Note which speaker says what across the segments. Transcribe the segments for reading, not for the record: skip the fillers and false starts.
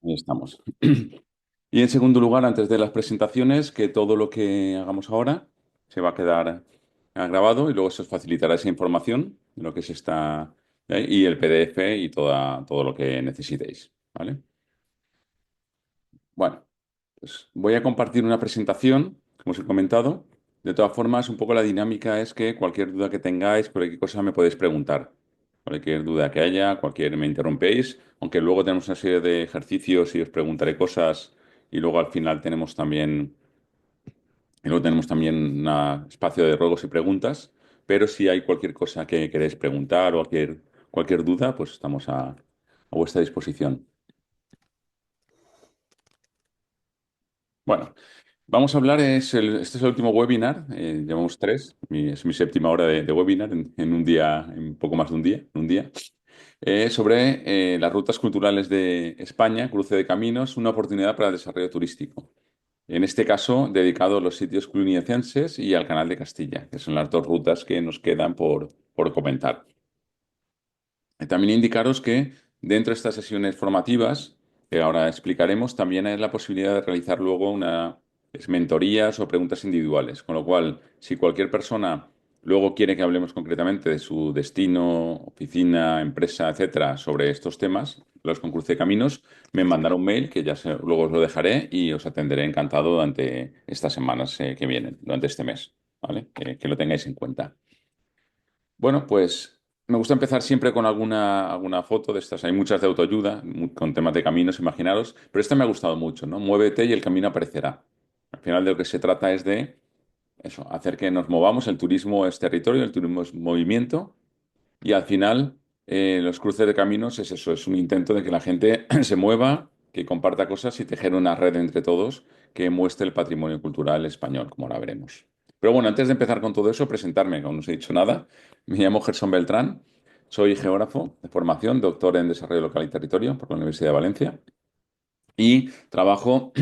Speaker 1: Ahí estamos. Y en segundo lugar, antes de las presentaciones, que todo lo que hagamos ahora se va a quedar grabado y luego se os facilitará esa información de lo que se está y el PDF y todo lo que necesitéis. ¿Vale? Bueno, pues voy a compartir una presentación, como os he comentado. De todas formas, un poco la dinámica es que cualquier duda que tengáis, cualquier cosa me podéis preguntar. Cualquier duda que haya, cualquier me interrumpéis, aunque luego tenemos una serie de ejercicios y os preguntaré cosas y luego al final tenemos también un espacio de ruegos y preguntas, pero si hay cualquier cosa que queréis preguntar o cualquier duda, pues estamos a vuestra disposición. Bueno, vamos a hablar, este es el último webinar, llevamos tres, es mi séptima hora de webinar en un día, en poco más de un día, sobre las rutas culturales de España, cruce de caminos, una oportunidad para el desarrollo turístico. En este caso, dedicado a los sitios cluniacenses y al Canal de Castilla, que son las dos rutas que nos quedan por comentar. También indicaros que dentro de estas sesiones formativas, que ahora explicaremos, también hay la posibilidad de realizar luego mentorías o preguntas individuales. Con lo cual, si cualquier persona luego quiere que hablemos concretamente de su destino, oficina, empresa, etcétera, sobre estos temas, los con cruce de caminos, me mandará un mail que luego os lo dejaré y os atenderé encantado durante estas semanas que vienen, durante este mes, ¿vale? Que lo tengáis en cuenta. Bueno, pues me gusta empezar siempre con alguna foto de estas. Hay muchas de autoayuda, con temas de caminos, imaginaros, pero esta me ha gustado mucho, ¿no? Muévete y el camino aparecerá. Al final de lo que se trata es de eso, hacer que nos movamos. El turismo es territorio, el turismo es movimiento y al final los cruces de caminos es eso, es un intento de que la gente se mueva, que comparta cosas y tejer una red entre todos que muestre el patrimonio cultural español, como ahora veremos. Pero bueno, antes de empezar con todo eso, presentarme, que aún no os he dicho nada. Me llamo Gerson Beltrán, soy geógrafo de formación, doctor en Desarrollo Local y Territorio por la Universidad de Valencia y trabajo,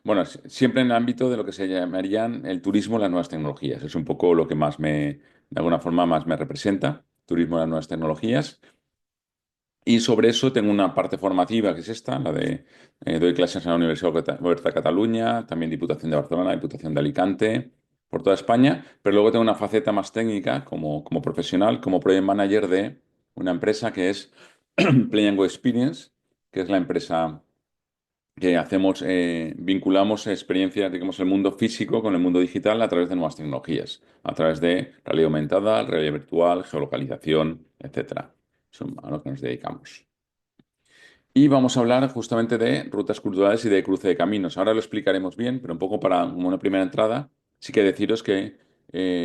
Speaker 1: bueno, siempre en el ámbito de lo que se llamarían el turismo y las nuevas tecnologías. Es un poco lo que de alguna forma, más me representa, turismo y las nuevas tecnologías. Y sobre eso tengo una parte formativa, que es esta, la de doy clases en la Universidad Oberta de Cataluña, también Diputación de Barcelona, Diputación de Alicante, por toda España, pero luego tengo una faceta más técnica como profesional, como project manager de una empresa que es Play and Go Experience, que es la empresa que vinculamos experiencias, digamos, el mundo físico con el mundo digital a través de nuevas tecnologías, a través de realidad aumentada, realidad virtual, geolocalización, etcétera. Eso es a lo que nos dedicamos. Y vamos a hablar justamente de rutas culturales y de cruce de caminos. Ahora lo explicaremos bien, pero un poco como una primera entrada, sí que deciros que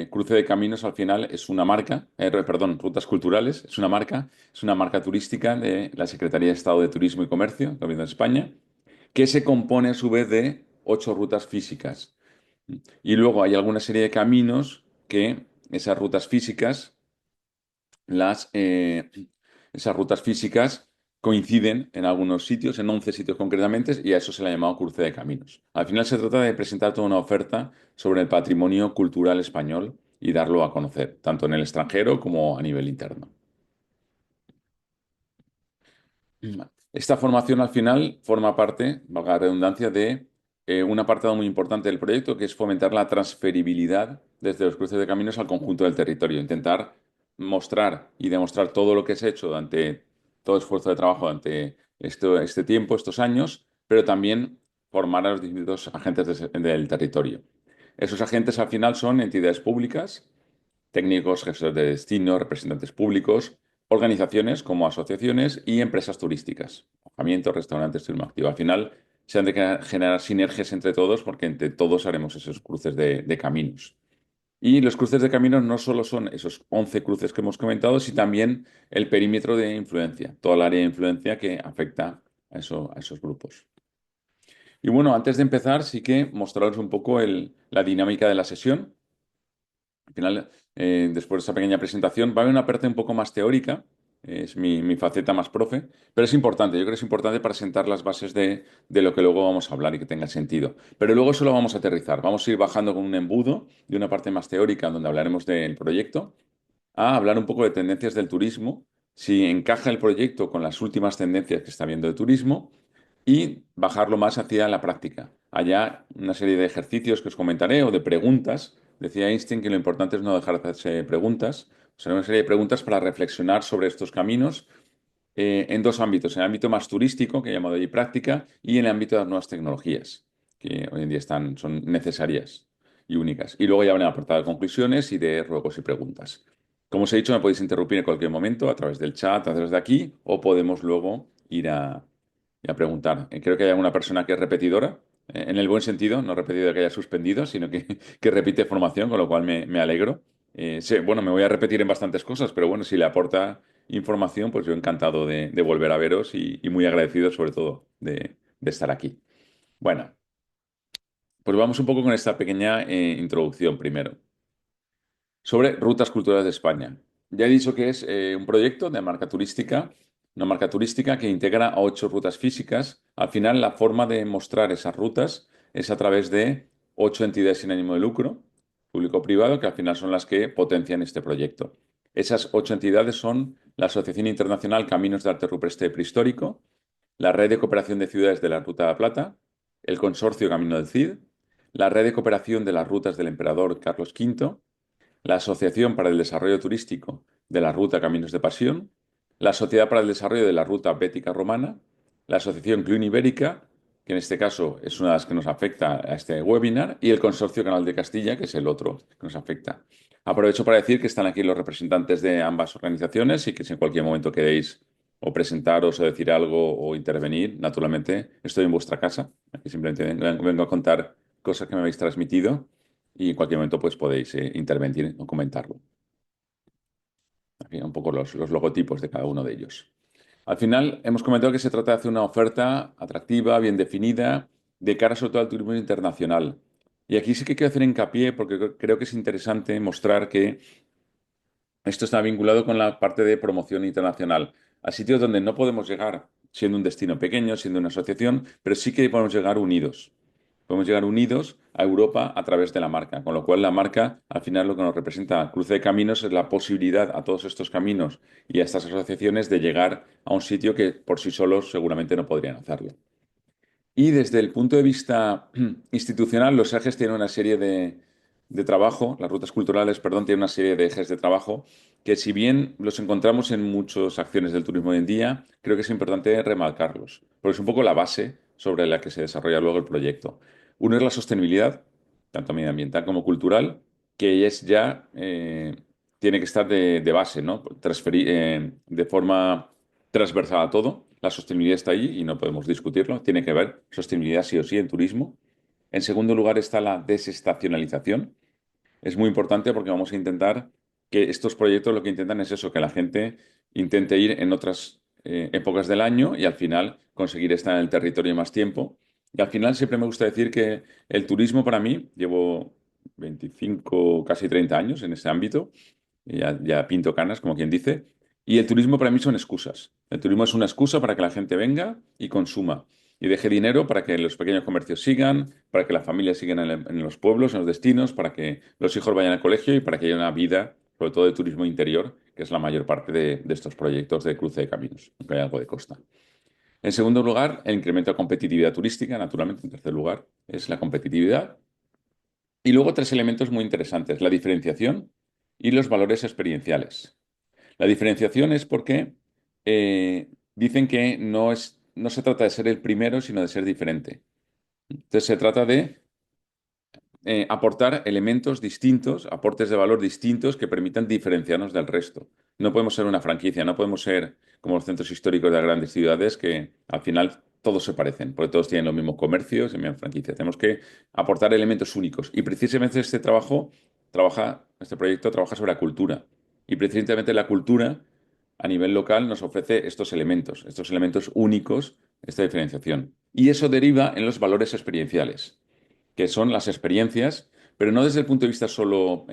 Speaker 1: cruce de caminos al final es una marca, perdón, rutas culturales es una marca turística de la Secretaría de Estado de Turismo y Comercio, del Gobierno de España, que se compone a su vez de 8 rutas físicas. Y luego hay alguna serie de caminos que esas rutas físicas las, eh, esas rutas físicas coinciden en algunos sitios, en 11 sitios concretamente, y a eso se le ha llamado cruce de caminos. Al final se trata de presentar toda una oferta sobre el patrimonio cultural español y darlo a conocer, tanto en el extranjero como a nivel interno. Esta formación al final forma parte, valga la redundancia, de un apartado muy importante del proyecto, que es fomentar la transferibilidad desde los cruces de caminos al conjunto del territorio. Intentar mostrar y demostrar todo lo que se ha hecho durante todo esfuerzo de trabajo durante este tiempo, estos años, pero también formar a los distintos agentes del territorio. Esos agentes al final son entidades públicas, técnicos, gestores de destino, representantes públicos, organizaciones como asociaciones y empresas turísticas, alojamientos, restaurantes, turismo activo. Al final se han de generar sinergias entre todos porque entre todos haremos esos cruces de caminos. Y los cruces de caminos no solo son esos 11 cruces que hemos comentado, sino también el perímetro de influencia, toda el área de influencia que afecta a esos grupos. Y bueno, antes de empezar, sí que mostraros un poco la dinámica de la sesión. Al final, después de esa pequeña presentación, va a haber una parte un poco más teórica, es mi faceta más profe, pero es importante, yo creo que es importante para sentar las bases de lo que luego vamos a hablar y que tenga sentido. Pero luego eso lo vamos a aterrizar, vamos a ir bajando con un embudo de una parte más teórica donde hablaremos del proyecto, a hablar un poco de tendencias del turismo, si encaja el proyecto con las últimas tendencias que está viendo de turismo, y bajarlo más hacia la práctica. Allá una serie de ejercicios que os comentaré o de preguntas. Decía Einstein que lo importante es no dejar de hacerse preguntas. O sea, una serie de preguntas para reflexionar sobre estos caminos en dos ámbitos, en el ámbito más turístico, que he llamado allí práctica, y en el ámbito de las nuevas tecnologías, que hoy en día son necesarias y únicas. Y luego ya van a apartado de conclusiones y de ruegos y preguntas. Como os he dicho, me podéis interrumpir en cualquier momento a través del chat, a través de aquí, o podemos luego ir a preguntar. Creo que hay alguna persona que es repetidora, en el buen sentido, no repetidora que haya suspendido, sino que, que repite formación, con lo cual me alegro. Bueno, me voy a repetir en bastantes cosas, pero bueno, si le aporta información, pues yo encantado de volver a veros y muy agradecido sobre todo de estar aquí. Bueno, pues vamos un poco con esta pequeña introducción primero. Sobre rutas culturales de España. Ya he dicho que es un proyecto de marca turística, una marca turística que integra a 8 rutas físicas. Al final, la forma de mostrar esas rutas es a través de 8 entidades sin ánimo de lucro, público-privado, que al final son las que potencian este proyecto. Esas 8 entidades son la Asociación Internacional Caminos de Arte Rupestre Prehistórico, la Red de Cooperación de Ciudades de la Ruta de la Plata, el Consorcio Camino del Cid, la Red de Cooperación de las Rutas del Emperador Carlos V, la Asociación para el Desarrollo Turístico de la Ruta Caminos de Pasión, la Sociedad para el Desarrollo de la Ruta Bética Romana, la Asociación Cluny Ibérica, que en este caso es una de las que nos afecta a este webinar, y el Consorcio Canal de Castilla, que es el otro que nos afecta. Aprovecho para decir que están aquí los representantes de ambas organizaciones y que si en cualquier momento queréis o presentaros o decir algo o intervenir, naturalmente estoy en vuestra casa. Aquí simplemente vengo a contar cosas que me habéis transmitido y en cualquier momento pues podéis intervenir o comentarlo. Aquí un poco los logotipos de cada uno de ellos. Al final hemos comentado que se trata de hacer una oferta atractiva, bien definida, de cara sobre todo al turismo internacional. Y aquí sí que quiero hacer hincapié porque creo que es interesante mostrar que esto está vinculado con la parte de promoción internacional, a sitios donde no podemos llegar siendo un destino pequeño, siendo una asociación, pero sí que podemos llegar unidos. Podemos llegar unidos a Europa a través de la marca, con lo cual la marca, al final, lo que nos representa Cruce de Caminos es la posibilidad a todos estos caminos y a estas asociaciones de llegar a un sitio que por sí solos seguramente no podrían hacerlo. Y desde el punto de vista institucional, los ejes tienen una serie de trabajo, las rutas culturales, perdón, tienen una serie de ejes de trabajo que si bien los encontramos en muchas acciones del turismo hoy en día, creo que es importante remarcarlos, porque es un poco la base sobre la que se desarrolla luego el proyecto. Uno es la sostenibilidad, tanto medioambiental como cultural, que es ya, tiene que estar de base, ¿no? De forma transversal a todo. La sostenibilidad está ahí y no podemos discutirlo. Tiene que haber sostenibilidad sí o sí en turismo. En segundo lugar está la desestacionalización. Es muy importante porque vamos a intentar que estos proyectos lo que intentan es eso, que la gente intente ir en otras épocas del año y al final conseguir estar en el territorio más tiempo. Y al final siempre me gusta decir que el turismo para mí, llevo 25, casi 30 años en ese ámbito, ya pinto canas, como quien dice. Y el turismo para mí son excusas. El turismo es una excusa para que la gente venga y consuma y deje dinero para que los pequeños comercios sigan, para que las familias sigan en los pueblos, en los destinos, para que los hijos vayan al colegio y para que haya una vida, sobre todo de turismo interior, que es la mayor parte de estos proyectos de cruce de caminos, aunque hay algo de costa. En segundo lugar, el incremento de competitividad turística, naturalmente. En tercer lugar, es la competitividad. Y luego tres elementos muy interesantes, la diferenciación y los valores experienciales. La diferenciación es porque dicen que no se trata de ser el primero, sino de ser diferente. Entonces se trata de aportar elementos distintos, aportes de valor distintos que permitan diferenciarnos del resto. No podemos ser una franquicia, no podemos ser como los centros históricos de las grandes ciudades que al final todos se parecen, porque todos tienen los mismos comercios y mismas franquicias. Tenemos que aportar elementos únicos. Y precisamente este proyecto trabaja sobre la cultura. Y precisamente la cultura a nivel local nos ofrece estos elementos únicos, esta diferenciación. Y eso deriva en los valores experienciales que son las experiencias, pero no desde el punto de vista solo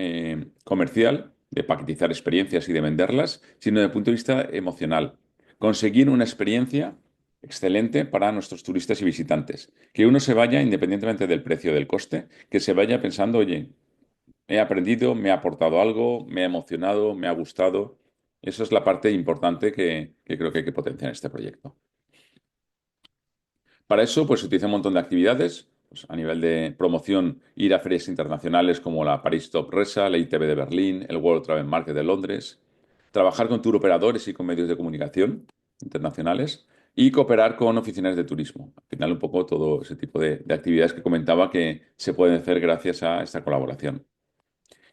Speaker 1: comercial, de paquetizar experiencias y de venderlas, sino desde el punto de vista emocional. Conseguir una experiencia excelente para nuestros turistas y visitantes. Que uno se vaya, independientemente del precio del coste, que se vaya pensando, oye, he aprendido, me ha aportado algo, me ha emocionado, me ha gustado. Eso es la parte importante que creo que hay que potenciar en este proyecto. Para eso, pues se utiliza un montón de actividades. Pues, a nivel de promoción, ir a ferias internacionales como la Paris Top Resa, la ITB de Berlín, el World Travel Market de Londres, trabajar con tour operadores y con medios de comunicación internacionales y cooperar con oficinas de turismo. Al final, un poco todo ese tipo de actividades que comentaba que se pueden hacer gracias a esta colaboración.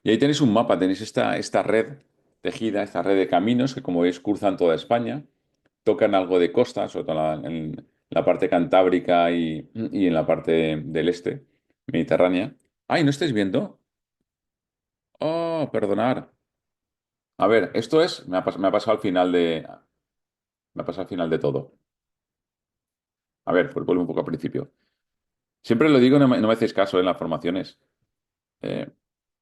Speaker 1: Y ahí tenéis un mapa, tenéis esta red tejida, esta red de caminos que, como veis, cruzan toda España, tocan algo de costa, sobre todo en la parte cantábrica y en la parte del este, mediterránea. Ay, ¿no estáis viendo? Oh, perdonar. A ver, esto es, me ha pasado al final me ha pasado al final de todo. A ver, pues vuelvo un poco al principio. Siempre lo digo, no me hacéis caso en las formaciones. Eh,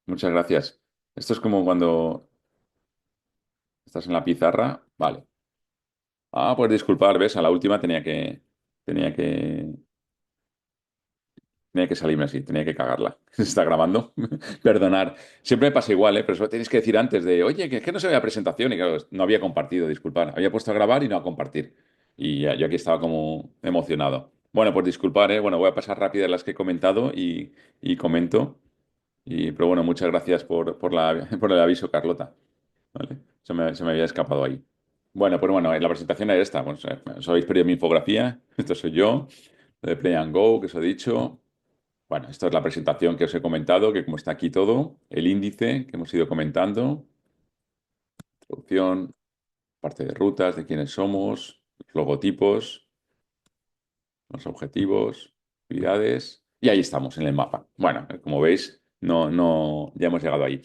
Speaker 1: muchas gracias. Esto es como cuando estás en la pizarra. Vale. Ah, pues disculpar, ¿ves? A la última tenía que, tenía que salirme así, tenía que cagarla. Se está grabando. Perdonar. Siempre me pasa igual, ¿eh? Pero eso tenéis que decir antes de, oye, que es que no se ve la presentación. Y claro, no había compartido, disculpar. Había puesto a grabar y no a compartir. Y ya, yo aquí estaba como emocionado. Bueno, pues disculpar, ¿eh? Bueno, voy a pasar rápidas las que he comentado y comento. Pero bueno, muchas gracias por el aviso, Carlota. ¿Vale? Se me había escapado ahí. Bueno, la presentación era esta. Pues, os habéis perdido mi infografía. Esto soy yo. Lo de Play and Go, que os he dicho. Bueno, esto es la presentación que os he comentado, que como está aquí todo, el índice que hemos ido comentando, introducción, parte de rutas, de quiénes somos, los logotipos, los objetivos, actividades, y ahí estamos en el mapa. Bueno, como veis, ya hemos llegado ahí.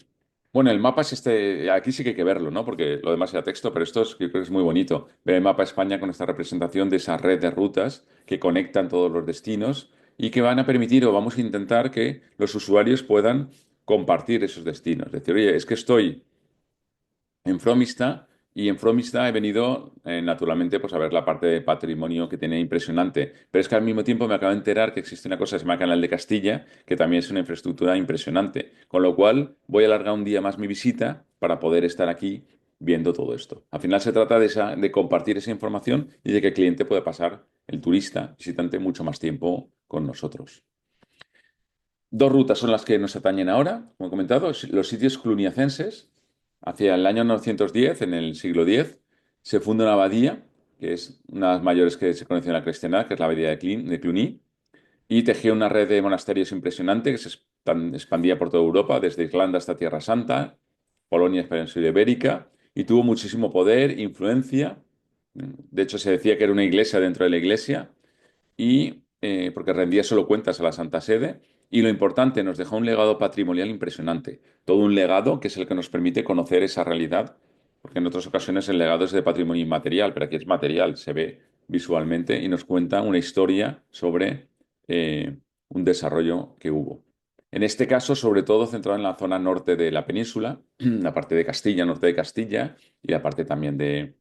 Speaker 1: Bueno, el mapa es este, aquí sí que hay que verlo, ¿no? Porque lo demás era texto, pero esto yo creo que es muy bonito. Ver el mapa de España con esta representación de esa red de rutas que conectan todos los destinos y que van a permitir o vamos a intentar que los usuarios puedan compartir esos destinos. Es decir, oye, es que estoy en Fromista y en Fromista he venido naturalmente pues, a ver la parte de patrimonio que tiene impresionante. Pero es que al mismo tiempo me acabo de enterar que existe una cosa que se llama Canal de Castilla, que también es una infraestructura impresionante. Con lo cual voy a alargar un día más mi visita para poder estar aquí viendo todo esto. Al final se trata de compartir esa información y de que el cliente pueda pasar, el turista, visitante, mucho más tiempo con nosotros. Dos rutas son las que nos atañen ahora, como he comentado, los sitios cluniacenses. Hacia el año 910, en el siglo X, se funda una abadía, que es una de las mayores que se conoce en la cristiandad, que es la abadía de Cluny, y tejió una red de monasterios impresionante que se expandía por toda Europa, desde Irlanda hasta Tierra Santa, Polonia, península ibérica, y tuvo muchísimo poder, influencia. De hecho, se decía que era una iglesia dentro de la iglesia porque rendía solo cuentas a la Santa Sede. Y lo importante, nos dejó un legado patrimonial impresionante. Todo un legado que es el que nos permite conocer esa realidad, porque en otras ocasiones el legado es de patrimonio inmaterial, pero aquí es material, se ve visualmente y nos cuenta una historia sobre un desarrollo que hubo. En este caso, sobre todo centrado en la zona norte de la península, la parte de Castilla, norte de Castilla, y la parte también de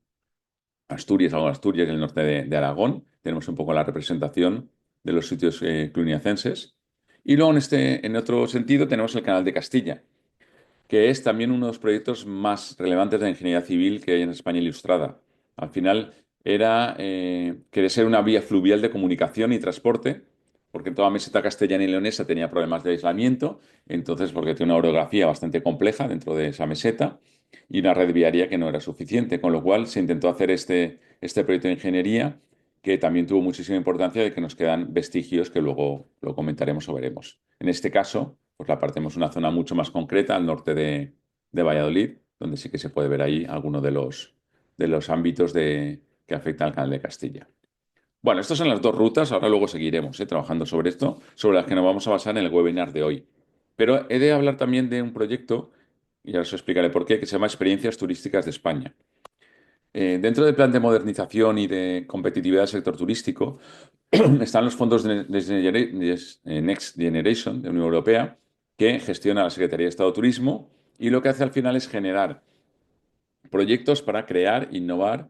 Speaker 1: Asturias, algo de Asturias y el norte de Aragón. Tenemos un poco la representación de los sitios cluniacenses. Y luego, en otro sentido, tenemos el Canal de Castilla, que es también uno de los proyectos más relevantes de ingeniería civil que hay en España ilustrada. Al final, quería ser una vía fluvial de comunicación y transporte, porque toda meseta castellana y leonesa tenía problemas de aislamiento, entonces porque tiene una orografía bastante compleja dentro de esa meseta y una red viaria que no era suficiente, con lo cual se intentó hacer este proyecto de ingeniería que también tuvo muchísima importancia de que nos quedan vestigios que luego lo comentaremos o veremos. En este caso, pues la partimos una zona mucho más concreta al norte de Valladolid, donde sí que se puede ver ahí algunos de los ámbitos que afectan al Canal de Castilla. Bueno, estas son las dos rutas, ahora luego seguiremos trabajando sobre esto, sobre las que nos vamos a basar en el webinar de hoy. Pero he de hablar también de un proyecto, y ahora os explicaré por qué, que se llama Experiencias Turísticas de España. Dentro del plan de modernización y de competitividad del sector turístico están los fondos de Next Generation de la Unión Europea, que gestiona la Secretaría de Estado de Turismo y lo que hace al final es generar proyectos para crear, innovar,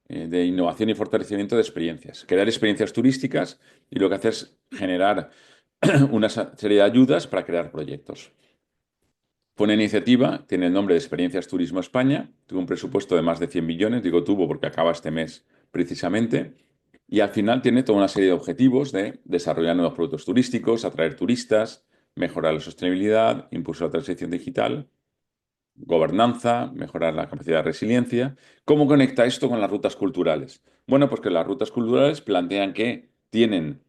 Speaker 1: de innovación y fortalecimiento de experiencias. Crear experiencias turísticas y lo que hace es generar una serie de ayudas para crear proyectos. Fue una iniciativa, tiene el nombre de Experiencias Turismo España, tuvo un presupuesto de más de 100 millones, digo tuvo porque acaba este mes precisamente, Y al final tiene toda una serie de objetivos de desarrollar nuevos productos turísticos, atraer turistas, mejorar la sostenibilidad, impulsar la transición digital, gobernanza, mejorar la capacidad de resiliencia. ¿Cómo conecta esto con las rutas culturales? Bueno, pues que las rutas culturales plantean que tienen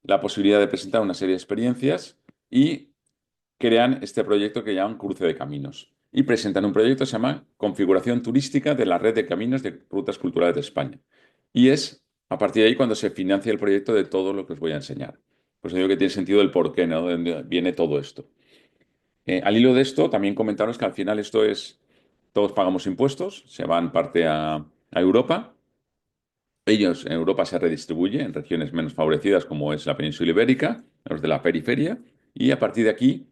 Speaker 1: la posibilidad de presentar una serie de experiencias y crean este proyecto que llaman Cruce de Caminos. Y presentan un proyecto que se llama Configuración Turística de la Red de Caminos de Rutas Culturales de España. Y es a partir de ahí cuando se financia el proyecto de todo lo que os voy a enseñar. Pues digo que tiene sentido el por qué, ¿no? De dónde viene todo esto. Al hilo de esto, también comentaros que al final esto es, todos pagamos impuestos, se van parte a Europa. Ellos en Europa se redistribuye en regiones menos favorecidas como es la península ibérica, los de la periferia, y a partir de aquí,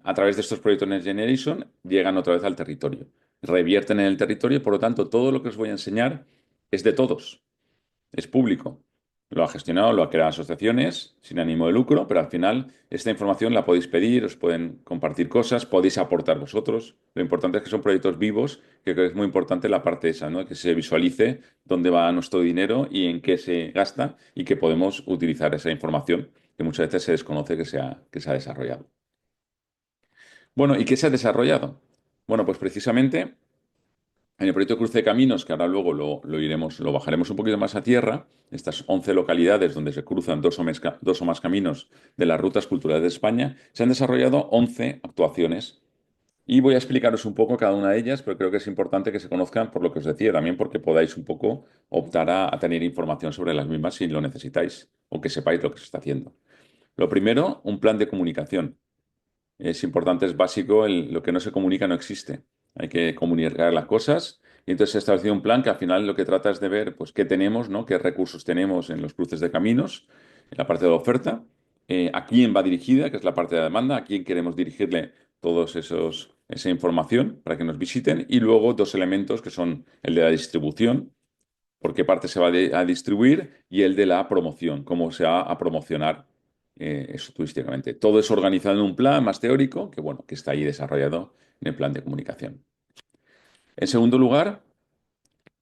Speaker 1: a través de estos proyectos Next Generation, llegan otra vez al territorio. Revierten en el territorio y por lo tanto todo lo que os voy a enseñar es de todos, es público. Lo ha gestionado, lo ha creado asociaciones sin ánimo de lucro, pero al final esta información la podéis pedir, os pueden compartir cosas, podéis aportar vosotros. Lo importante es que son proyectos vivos, que creo que es muy importante la parte esa, ¿no? Que se visualice dónde va nuestro dinero y en qué se gasta y que podemos utilizar esa información que muchas veces se desconoce que se ha desarrollado. Bueno, ¿y qué se ha desarrollado? Bueno, pues precisamente en el proyecto Cruce de Caminos, que ahora luego lo iremos, lo bajaremos un poquito más a tierra, estas 11 localidades donde se cruzan dos o más caminos de las rutas culturales de España, se han desarrollado 11 actuaciones. Y voy a explicaros un poco cada una de ellas, pero creo que es importante que se conozcan por lo que os decía, también porque podáis un poco optar a tener información sobre las mismas si lo necesitáis o que sepáis lo que se está haciendo. Lo primero, un plan de comunicación. Es importante, es básico, lo que no se comunica no existe. Hay que comunicar las cosas y entonces se ha establecido un plan que al final lo que trata es de ver pues, qué tenemos, ¿no? Qué recursos tenemos en los cruces de caminos, en la parte de la oferta, a quién va dirigida, que es la parte de la demanda, a quién queremos dirigirle esa información para que nos visiten y luego dos elementos que son el de la distribución, por qué parte se va a distribuir y el de la promoción, cómo se va a promocionar eso turísticamente. Todo es organizado en un plan más teórico que, bueno, que está ahí desarrollado en el plan de comunicación. En segundo lugar,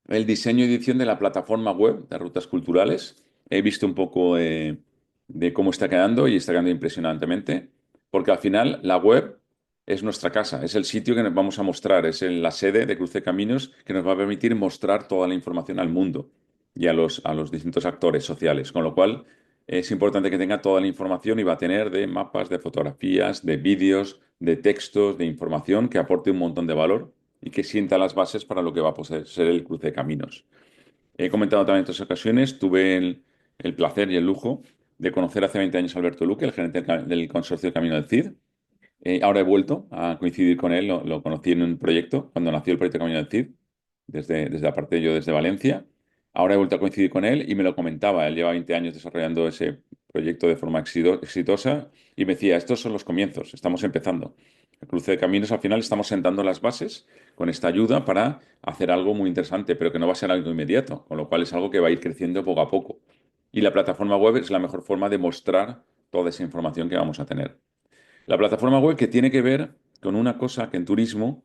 Speaker 1: el diseño y edición de la plataforma web de rutas culturales. He visto un poco de cómo está quedando y está quedando impresionantemente, porque al final la web es nuestra casa, es el sitio que nos vamos a mostrar, es la sede de Cruce Caminos que nos va a permitir mostrar toda la información al mundo y a los distintos actores sociales, con lo cual es importante que tenga toda la información y va a tener de mapas, de fotografías, de vídeos, de textos, de información que aporte un montón de valor y que sienta las bases para lo que va a ser el cruce de caminos. He comentado también en otras ocasiones, tuve el placer y el lujo de conocer hace 20 años a Alberto Luque, el gerente del consorcio Camino del Cid. Ahora he vuelto a coincidir con él, lo conocí en un proyecto, cuando nació el proyecto Camino del Cid, desde aparte yo desde Valencia. Ahora he vuelto a coincidir con él y me lo comentaba. Él lleva 20 años desarrollando ese proyecto de forma exitosa y me decía, estos son los comienzos, estamos empezando. El cruce de caminos, al final estamos sentando las bases con esta ayuda para hacer algo muy interesante, pero que no va a ser algo inmediato, con lo cual es algo que va a ir creciendo poco a poco. Y la plataforma web es la mejor forma de mostrar toda esa información que vamos a tener. La plataforma web que tiene que ver con una cosa que en turismo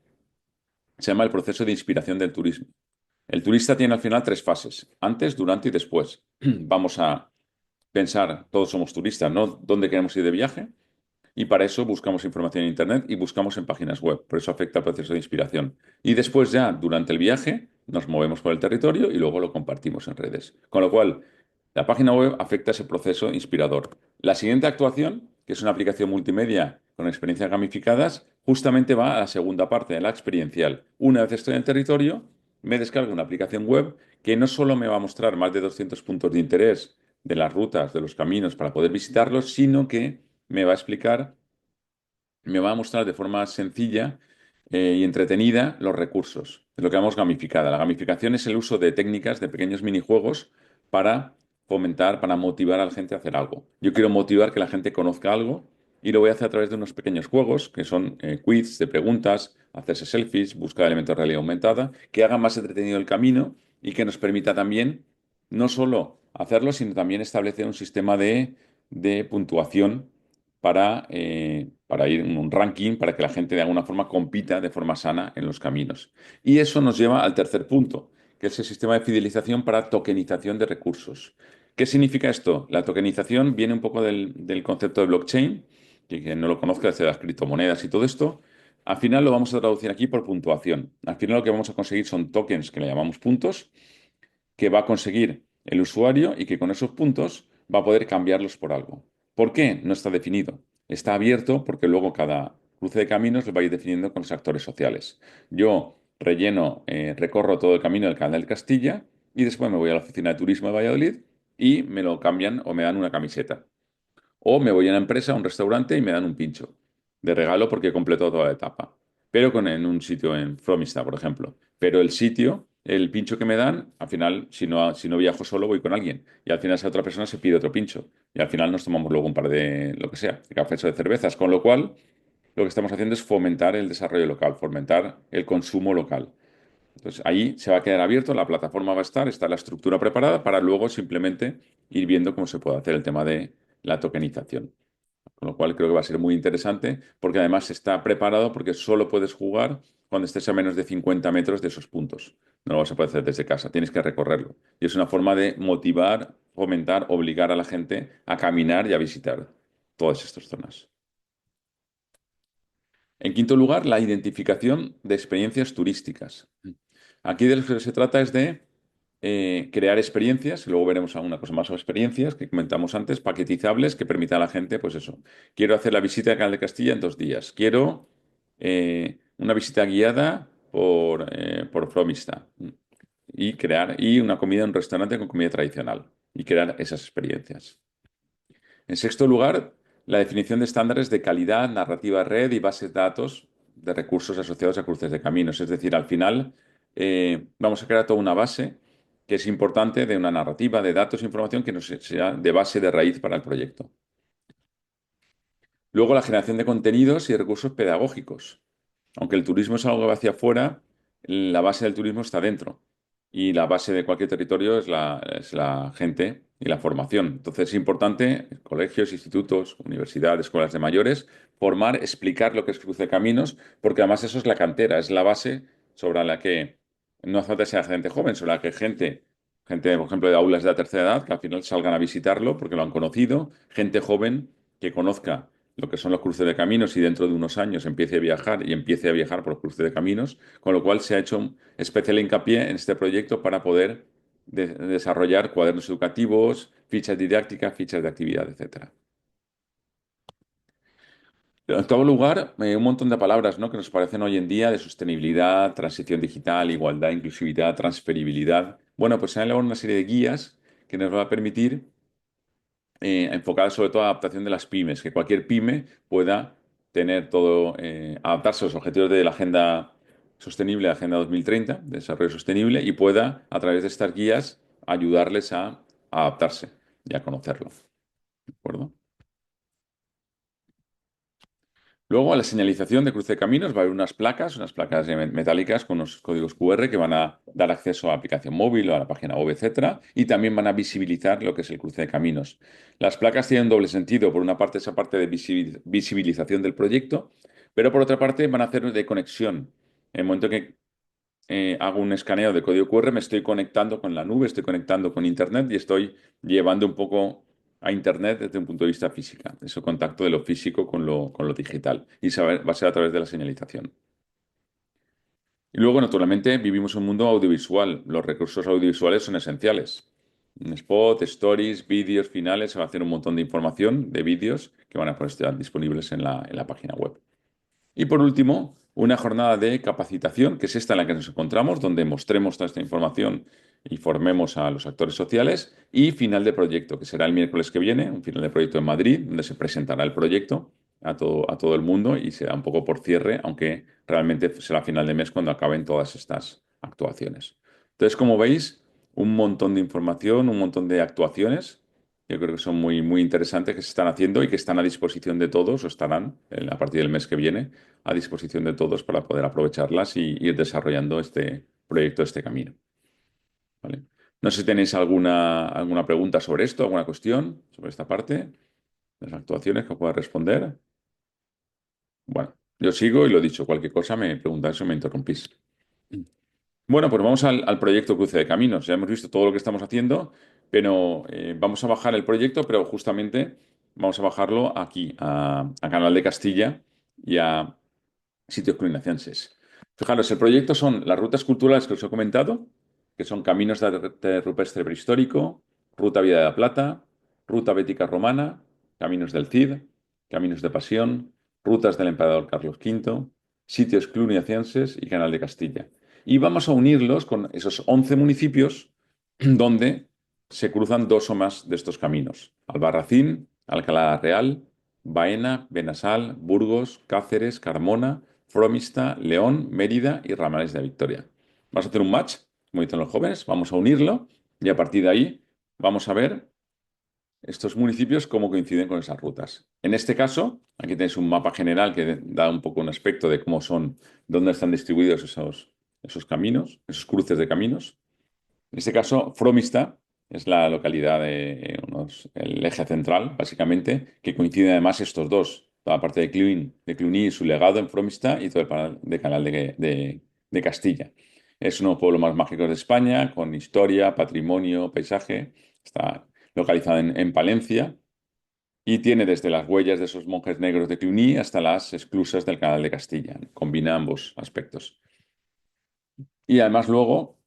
Speaker 1: se llama el proceso de inspiración del turismo. El turista tiene al final tres fases, antes, durante y después. Vamos a pensar, todos somos turistas, ¿no? ¿Dónde queremos ir de viaje? Y para eso buscamos información en Internet y buscamos en páginas web. Por eso afecta al proceso de inspiración. Y después ya, durante el viaje, nos movemos por el territorio y luego lo compartimos en redes. Con lo cual, la página web afecta ese proceso inspirador. La siguiente actuación, que es una aplicación multimedia con experiencias gamificadas, justamente va a la segunda parte, de la experiencial. Una vez estoy en el territorio, me descargo una aplicación web que no solo me va a mostrar más de 200 puntos de interés de las rutas, de los caminos para poder visitarlos, sino que me va a explicar, me va a mostrar de forma sencilla y entretenida los recursos. Es lo que llamamos gamificada. La gamificación es el uso de técnicas, de pequeños minijuegos para fomentar, para motivar a la gente a hacer algo. Yo quiero motivar que la gente conozca algo y lo voy a hacer a través de unos pequeños juegos que son quiz de preguntas, hacerse selfies, buscar elementos de realidad aumentada, que hagan más entretenido el camino y que nos permita también no solo hacerlo, sino también establecer un sistema de puntuación para ir en un ranking, para que la gente de alguna forma compita de forma sana en los caminos. Y eso nos lleva al tercer punto, que es el sistema de fidelización para tokenización de recursos. ¿Qué significa esto? La tokenización viene un poco del concepto de blockchain, que quien no lo conozca, de las criptomonedas y todo esto. Al final lo vamos a traducir aquí por puntuación. Al final lo que vamos a conseguir son tokens que le llamamos puntos, que va a conseguir el usuario y que con esos puntos va a poder cambiarlos por algo. ¿Por qué? No está definido. Está abierto porque luego cada cruce de caminos lo va a ir definiendo con los actores sociales. Yo relleno, recorro todo el camino del Canal del Castilla y después me voy a la oficina de turismo de Valladolid y me lo cambian o me dan una camiseta. O me voy a una empresa, a un restaurante y me dan un pincho de regalo porque he completado toda la etapa. Pero en un sitio en Fromista, por ejemplo. Pero el sitio, el pincho que me dan, al final, si no viajo solo, voy con alguien. Y al final esa otra persona se pide otro pincho. Y al final nos tomamos luego un par de, lo que sea, de cafés o de cervezas. Con lo cual, lo que estamos haciendo es fomentar el desarrollo local, fomentar el consumo local. Entonces, ahí se va a quedar abierto, la plataforma va a estar, está la estructura preparada para luego simplemente ir viendo cómo se puede hacer el tema de la tokenización. Con lo cual creo que va a ser muy interesante porque además está preparado porque solo puedes jugar cuando estés a menos de 50 metros de esos puntos. No lo vas a poder hacer desde casa, tienes que recorrerlo. Y es una forma de motivar, fomentar, obligar a la gente a caminar y a visitar todas estas zonas. En quinto lugar, la identificación de experiencias turísticas. Aquí de lo que se trata es de crear experiencias, y luego veremos alguna cosa más sobre experiencias que comentamos antes, paquetizables que permitan a la gente, pues eso, quiero hacer la visita al Canal de Castilla en 2 días, quiero una visita guiada por Fromista y una comida en un restaurante con comida tradicional y crear esas experiencias. En sexto lugar, la definición de estándares de calidad, narrativa red y bases de datos de recursos asociados a cruces de caminos. Es decir, al final vamos a crear toda una base que es importante de una narrativa, de datos e información que nos sea de base de raíz para el proyecto. Luego, la generación de contenidos y recursos pedagógicos. Aunque el turismo es algo que va hacia afuera, la base del turismo está dentro. Y la base de cualquier territorio es la gente y la formación. Entonces es importante, colegios, institutos, universidades, escuelas de mayores, formar, explicar lo que es cruce de caminos, porque además eso es la cantera, es la base sobre la que no hace falta que sea gente joven, sobre la que gente, por ejemplo, de aulas de la tercera edad, que al final salgan a visitarlo porque lo han conocido, gente joven que conozca lo que son los cruces de caminos y dentro de unos años empiece a viajar y empiece a viajar por los cruces de caminos, con lo cual se ha hecho un especial hincapié en este proyecto para poder desarrollar cuadernos educativos, fichas didácticas, fichas de actividad, etcétera. En todo lugar, un montón de palabras, ¿no?, que nos parecen hoy en día de sostenibilidad, transición digital, igualdad, inclusividad, transferibilidad. Bueno, pues se han elaborado una serie de guías que nos va a permitir enfocada sobre todo a la adaptación de las pymes, que cualquier pyme pueda tener todo, adaptarse a los objetivos de la Agenda Sostenible, la Agenda 2030, de Desarrollo Sostenible, y pueda, a través de estas guías, ayudarles a adaptarse y a conocerlo. ¿De acuerdo? Luego, a la señalización de cruce de caminos va a haber unas placas metálicas con unos códigos QR que van a dar acceso a la aplicación móvil o a la página web, etcétera, y también van a visibilizar lo que es el cruce de caminos. Las placas tienen doble sentido. Por una parte, esa parte de visibilización del proyecto, pero por otra parte, van a hacer de conexión. En el momento que hago un escaneo de código QR, me estoy conectando con la nube, estoy conectando con Internet y estoy llevando un poco a Internet desde un punto de vista física, ese contacto de lo físico con lo digital. Y va a ser a través de la señalización. Y luego, naturalmente, vivimos un mundo audiovisual. Los recursos audiovisuales son esenciales. Un spot, stories, vídeos finales, se va a hacer un montón de información de vídeos que van a poder estar disponibles en la página web. Y por último, una jornada de capacitación, que es esta en la que nos encontramos, donde mostremos toda esta información y formemos a los actores sociales. Y final de proyecto, que será el miércoles que viene, un final de proyecto en Madrid, donde se presentará el proyecto a todo el mundo y será un poco por cierre, aunque realmente será final de mes cuando acaben todas estas actuaciones. Entonces, como veis, un montón de información, un montón de actuaciones. Yo creo que son muy, muy interesantes que se están haciendo y que están a disposición de todos o estarán a partir del mes que viene a disposición de todos para poder aprovecharlas y ir desarrollando este proyecto, este camino. ¿Vale? No sé si tenéis alguna pregunta sobre esto, alguna cuestión sobre esta parte, las actuaciones que os pueda responder. Bueno, yo sigo y lo dicho, cualquier cosa me preguntáis o me interrumpís. Bueno, pues vamos al proyecto Cruce de Caminos. Ya hemos visto todo lo que estamos haciendo. Pero vamos a bajar el proyecto, pero justamente vamos a bajarlo aquí, a Canal de Castilla y a sitios cluniacenses. Fijaros, el proyecto son las rutas culturales que os he comentado, que son Caminos de Arte Rupestre Prehistórico, Ruta Vía de la Plata, Ruta Bética Romana, Caminos del Cid, Caminos de Pasión, Rutas del Emperador Carlos V, sitios cluniacenses y Canal de Castilla. Y vamos a unirlos con esos 11 municipios donde se cruzan dos o más de estos caminos. Albarracín, Alcalá Real, Baena, Benasal, Burgos, Cáceres, Carmona, Fromista, León, Mérida y Ramales de Victoria. Vamos a hacer un match, como dicen los jóvenes, vamos a unirlo y a partir de ahí vamos a ver estos municipios cómo coinciden con esas rutas. En este caso, aquí tenéis un mapa general que da un poco un aspecto de cómo son, dónde están distribuidos esos caminos, esos cruces de caminos. En este caso, Fromista es la localidad el eje central, básicamente, que coinciden además estos dos, toda la parte de Cluny y su legado en Fromista y todo el canal de Castilla. Es uno de los pueblos más mágicos de España, con historia, patrimonio, paisaje. Está localizado en Palencia y tiene desde las huellas de esos monjes negros de Cluny hasta las esclusas del canal de Castilla. Combina ambos aspectos. Y además luego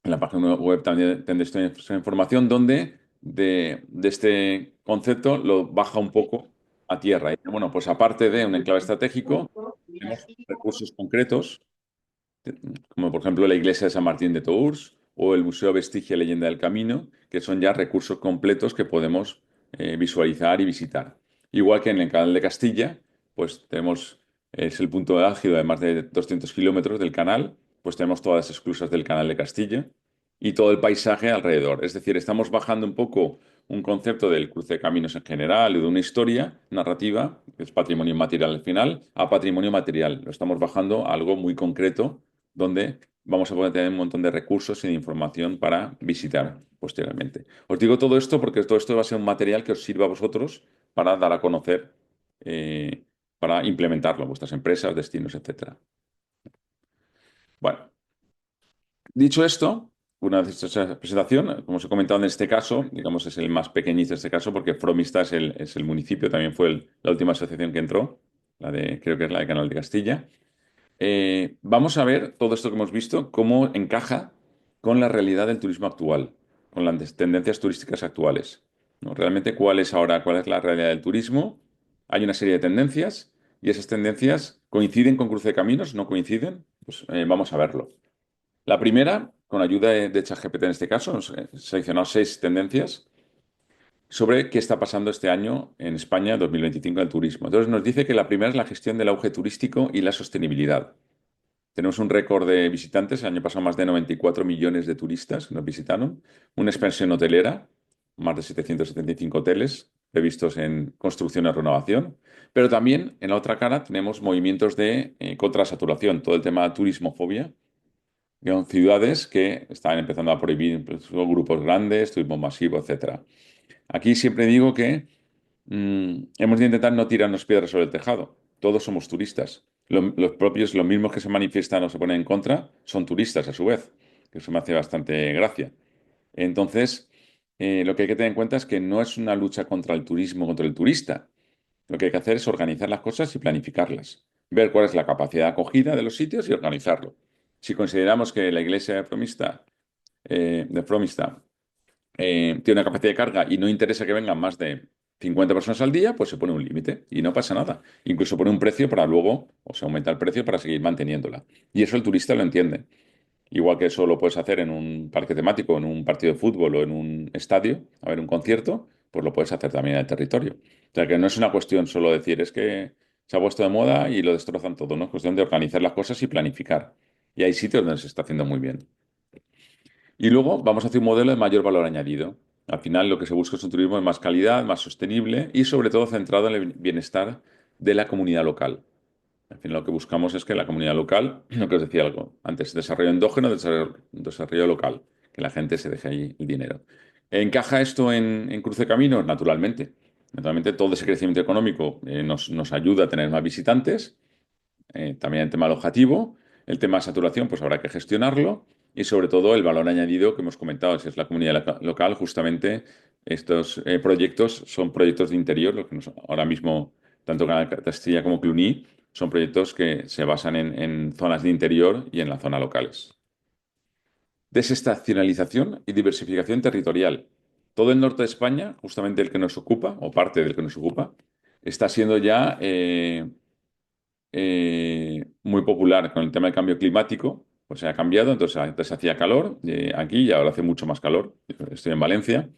Speaker 1: en la página web también tendréis toda esa información donde de este concepto lo baja un poco a tierra. Y, bueno, pues aparte de un enclave estratégico, tenemos recursos concretos como por ejemplo la iglesia de San Martín de Tours o el Museo Vestigia y Leyenda del Camino, que son ya recursos completos que podemos visualizar y visitar. Igual que en el Canal de Castilla, pues tenemos, es el punto álgido de más de 200 kilómetros del canal, pues tenemos todas las esclusas del Canal de Castilla y todo el paisaje alrededor. Es decir, estamos bajando un poco un concepto del cruce de caminos en general y de una historia narrativa, que es patrimonio inmaterial al final, a patrimonio material. Lo estamos bajando a algo muy concreto donde vamos a poder tener un montón de recursos y de información para visitar posteriormente. Os digo todo esto porque todo esto va a ser un material que os sirva a vosotros para dar a conocer, eh, para implementarlo en vuestras empresas, destinos, etcétera. Bueno, dicho esto, una vez hecha esa presentación, como os he comentado en este caso, digamos es el más pequeñito de este caso porque Fromista es el municipio, también fue la última asociación que entró, creo que es la de Canal de Castilla. Vamos a ver todo esto que hemos visto, cómo encaja con la realidad del turismo actual, con las tendencias turísticas actuales, ¿no? Realmente, cuál es la realidad del turismo? Hay una serie de tendencias y esas tendencias coinciden con cruce de caminos, no coinciden. Pues vamos a verlo. La primera, con ayuda de ChatGPT en este caso, hemos seleccionado 6 tendencias sobre qué está pasando este año en España 2025 en el turismo. Entonces nos dice que la primera es la gestión del auge turístico y la sostenibilidad. Tenemos un récord de visitantes. El año pasado más de 94 millones de turistas nos visitaron. Una expansión hotelera, más de 775 hoteles previstos en construcción y renovación. Pero también en la otra cara tenemos movimientos de contrasaturación, todo el tema de turismofobia. Son ciudades que están empezando a prohibir pues, grupos grandes, turismo masivo, etcétera. Aquí siempre digo que hemos de intentar no tirarnos piedras sobre el tejado. Todos somos turistas. Los mismos que se manifiestan o se ponen en contra son turistas a su vez, que eso me hace bastante gracia. Entonces, lo que hay que tener en cuenta es que no es una lucha contra el turismo, contra el turista. Lo que hay que hacer es organizar las cosas y planificarlas. Ver cuál es la capacidad de acogida de los sitios y organizarlo. Si consideramos que la iglesia de Fromista tiene una capacidad de carga y no interesa que vengan más de 50 personas al día, pues se pone un límite y no pasa nada. Incluso pone un precio para luego, o se aumenta el precio para seguir manteniéndola. Y eso el turista lo entiende. Igual que eso lo puedes hacer en un parque temático, en un partido de fútbol o en un estadio, a ver un concierto, pues lo puedes hacer también en el territorio. O sea que no es una cuestión solo decir es que se ha puesto de moda y lo destrozan todo, ¿no? Es cuestión de organizar las cosas y planificar. Y hay sitios donde se está haciendo muy bien. Y luego vamos a hacer un modelo de mayor valor añadido. Al final lo que se busca es un turismo de más calidad, más sostenible y sobre todo centrado en el bienestar de la comunidad local. Al final lo que buscamos es que la comunidad local, lo que os decía algo antes, desarrollo endógeno, desarrollo local, que la gente se deje ahí el dinero. ¿Encaja esto en cruce de caminos? Naturalmente. Naturalmente todo ese crecimiento económico nos ayuda a tener más visitantes, también el tema alojativo, el tema de saturación, pues habrá que gestionarlo. y sobre todo el valor añadido que hemos comentado, si es la comunidad local, justamente estos proyectos son proyectos de interior, lo que ahora mismo tanto Canal Castilla como Cluny son proyectos que se basan en zonas de interior y en la zona locales. Desestacionalización y diversificación territorial. Todo el norte de España, justamente el que nos ocupa, o parte del que nos ocupa, está siendo ya muy popular con el tema del cambio climático. Pues se ha cambiado, entonces antes hacía calor aquí y ahora hace mucho más calor. Estoy en Valencia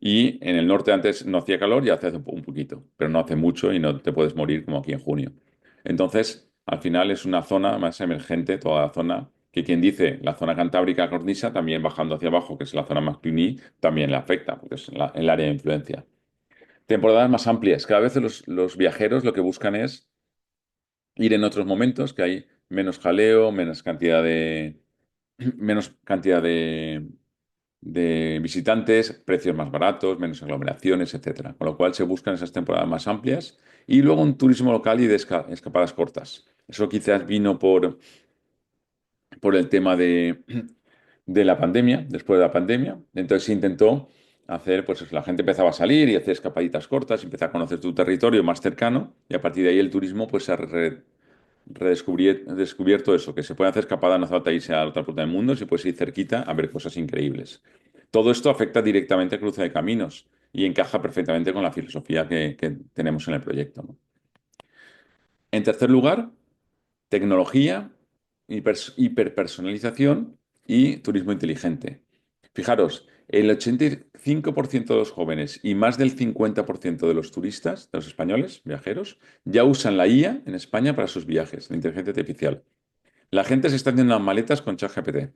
Speaker 1: y en el norte antes no hacía calor y hace un poquito, pero no hace mucho y no te puedes morir como aquí en junio. Entonces, al final es una zona más emergente, toda la zona, que quien dice la zona cantábrica cornisa, también bajando hacia abajo, que es la zona más Cluny, también le afecta, porque es el área de influencia. Temporadas más amplias. Cada vez los viajeros lo que buscan es ir en otros momentos, que hay menos jaleo, menos cantidad de visitantes, precios más baratos, menos aglomeraciones, etcétera. Con lo cual se buscan esas temporadas más amplias y luego un turismo local y de escapadas cortas. Eso quizás vino por el tema de la pandemia, después de la pandemia. Entonces se intentó hacer, pues eso, la gente empezaba a salir y hacer escapaditas cortas, empezar a conocer tu territorio más cercano y a partir de ahí el turismo pues se ha descubierto eso, que se puede hacer escapada, no hace falta irse a la otra punta del mundo, se puede ir cerquita a ver cosas increíbles. Todo esto afecta directamente al cruce de caminos y encaja perfectamente con la filosofía que tenemos en el proyecto, ¿no? En tercer lugar, tecnología, hiperpersonalización y turismo inteligente. Fijaros, el 85% de los jóvenes y más del 50% de los turistas, de los españoles, viajeros, ya usan la IA en España para sus viajes, la inteligencia artificial. La gente se está haciendo unas maletas con ChatGPT.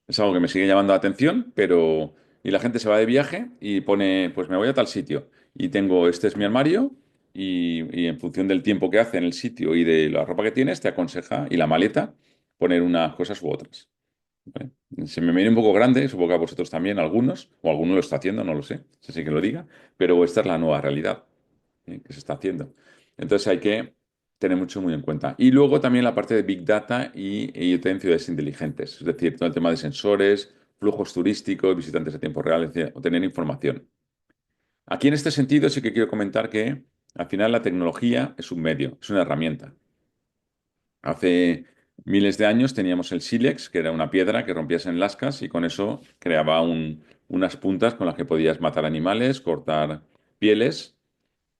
Speaker 1: Es algo que me sigue llamando la atención, pero... Y la gente se va de viaje y pone, pues me voy a tal sitio y tengo, este es mi armario y en función del tiempo que hace en el sitio y de la ropa que tienes, te aconseja, y la maleta, poner unas cosas u otras. ¿Vale? Se me viene un poco grande, supongo que a vosotros también, algunos, o alguno lo está haciendo, no lo sé, no sé si que lo diga, pero esta es la nueva realidad, que se está haciendo. Entonces hay que tener mucho muy en cuenta. Y luego también la parte de Big Data y IoT en ciudades inteligentes, es decir, todo el tema de sensores, flujos turísticos, visitantes a tiempo real, es decir, obtener información. Aquí en este sentido sí que quiero comentar que al final la tecnología es un medio, es una herramienta. Hace miles de años teníamos el sílex, que era una piedra que rompías en lascas y con eso creaba unas puntas con las que podías matar animales, cortar pieles,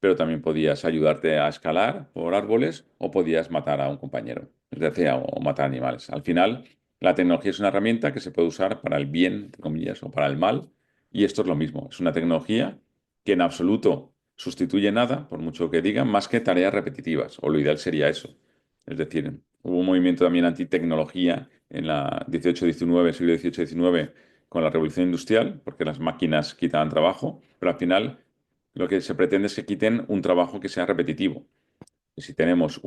Speaker 1: pero también podías ayudarte a escalar por árboles o podías matar a un compañero, es decir, o matar animales. Al final, la tecnología es una herramienta que se puede usar para el bien, entre comillas, o para el mal, y esto es lo mismo. Es una tecnología que en absoluto sustituye nada, por mucho que digan, más que tareas repetitivas, o lo ideal sería eso. Es decir, hubo un movimiento también antitecnología en la 18-19, siglo 18-19, con la revolución industrial, porque las máquinas quitaban trabajo, pero al final lo que se pretende es que quiten un trabajo que sea repetitivo. Y si tenemos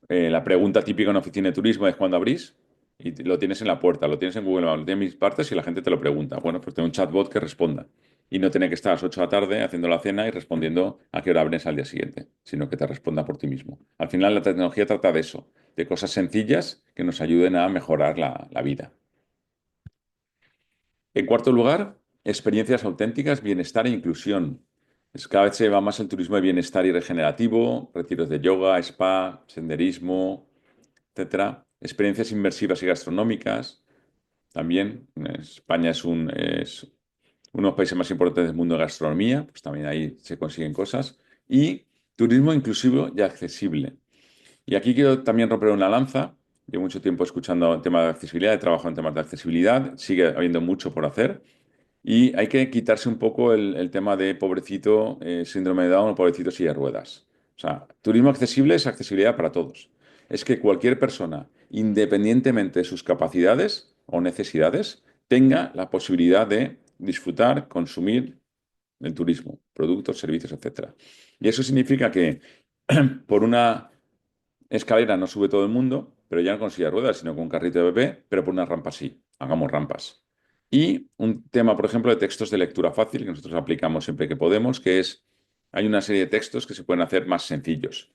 Speaker 1: la pregunta típica en oficina de turismo es ¿cuándo abrís? Y lo tienes en la puerta, lo tienes en Google Maps, lo tienes en mis partes y la gente te lo pregunta. Bueno, pues ten un chatbot que responda. Y no tener que estar a las 8 de la tarde haciendo la cena y respondiendo a qué hora abres al día siguiente, sino que te responda por ti mismo. Al final la tecnología trata de eso, de cosas sencillas que nos ayuden a mejorar la vida. En cuarto lugar, experiencias auténticas, bienestar e inclusión. Cada vez se va más el turismo de bienestar y regenerativo, retiros de yoga, spa, senderismo, etcétera. Experiencias inmersivas y gastronómicas. También España es uno de los países más importantes del mundo de gastronomía, pues también ahí se consiguen cosas. Y turismo inclusivo y accesible. Y aquí quiero también romper una lanza. Llevo mucho tiempo escuchando el tema de accesibilidad, he trabajado en temas de accesibilidad, sigue habiendo mucho por hacer. Y hay que quitarse un poco el tema de pobrecito, síndrome de Down o pobrecito silla de ruedas. O sea, turismo accesible es accesibilidad para todos. Es que cualquier persona, independientemente de sus capacidades o necesidades, tenga la posibilidad de disfrutar, consumir el turismo, productos, servicios, etcétera. Y eso significa que por una escalera no sube todo el mundo, pero ya no con silla de ruedas, sino con un carrito de bebé, pero por una rampa sí. Hagamos rampas. Y un tema, por ejemplo, de textos de lectura fácil que nosotros aplicamos siempre que podemos, que es, hay una serie de textos que se pueden hacer más sencillos.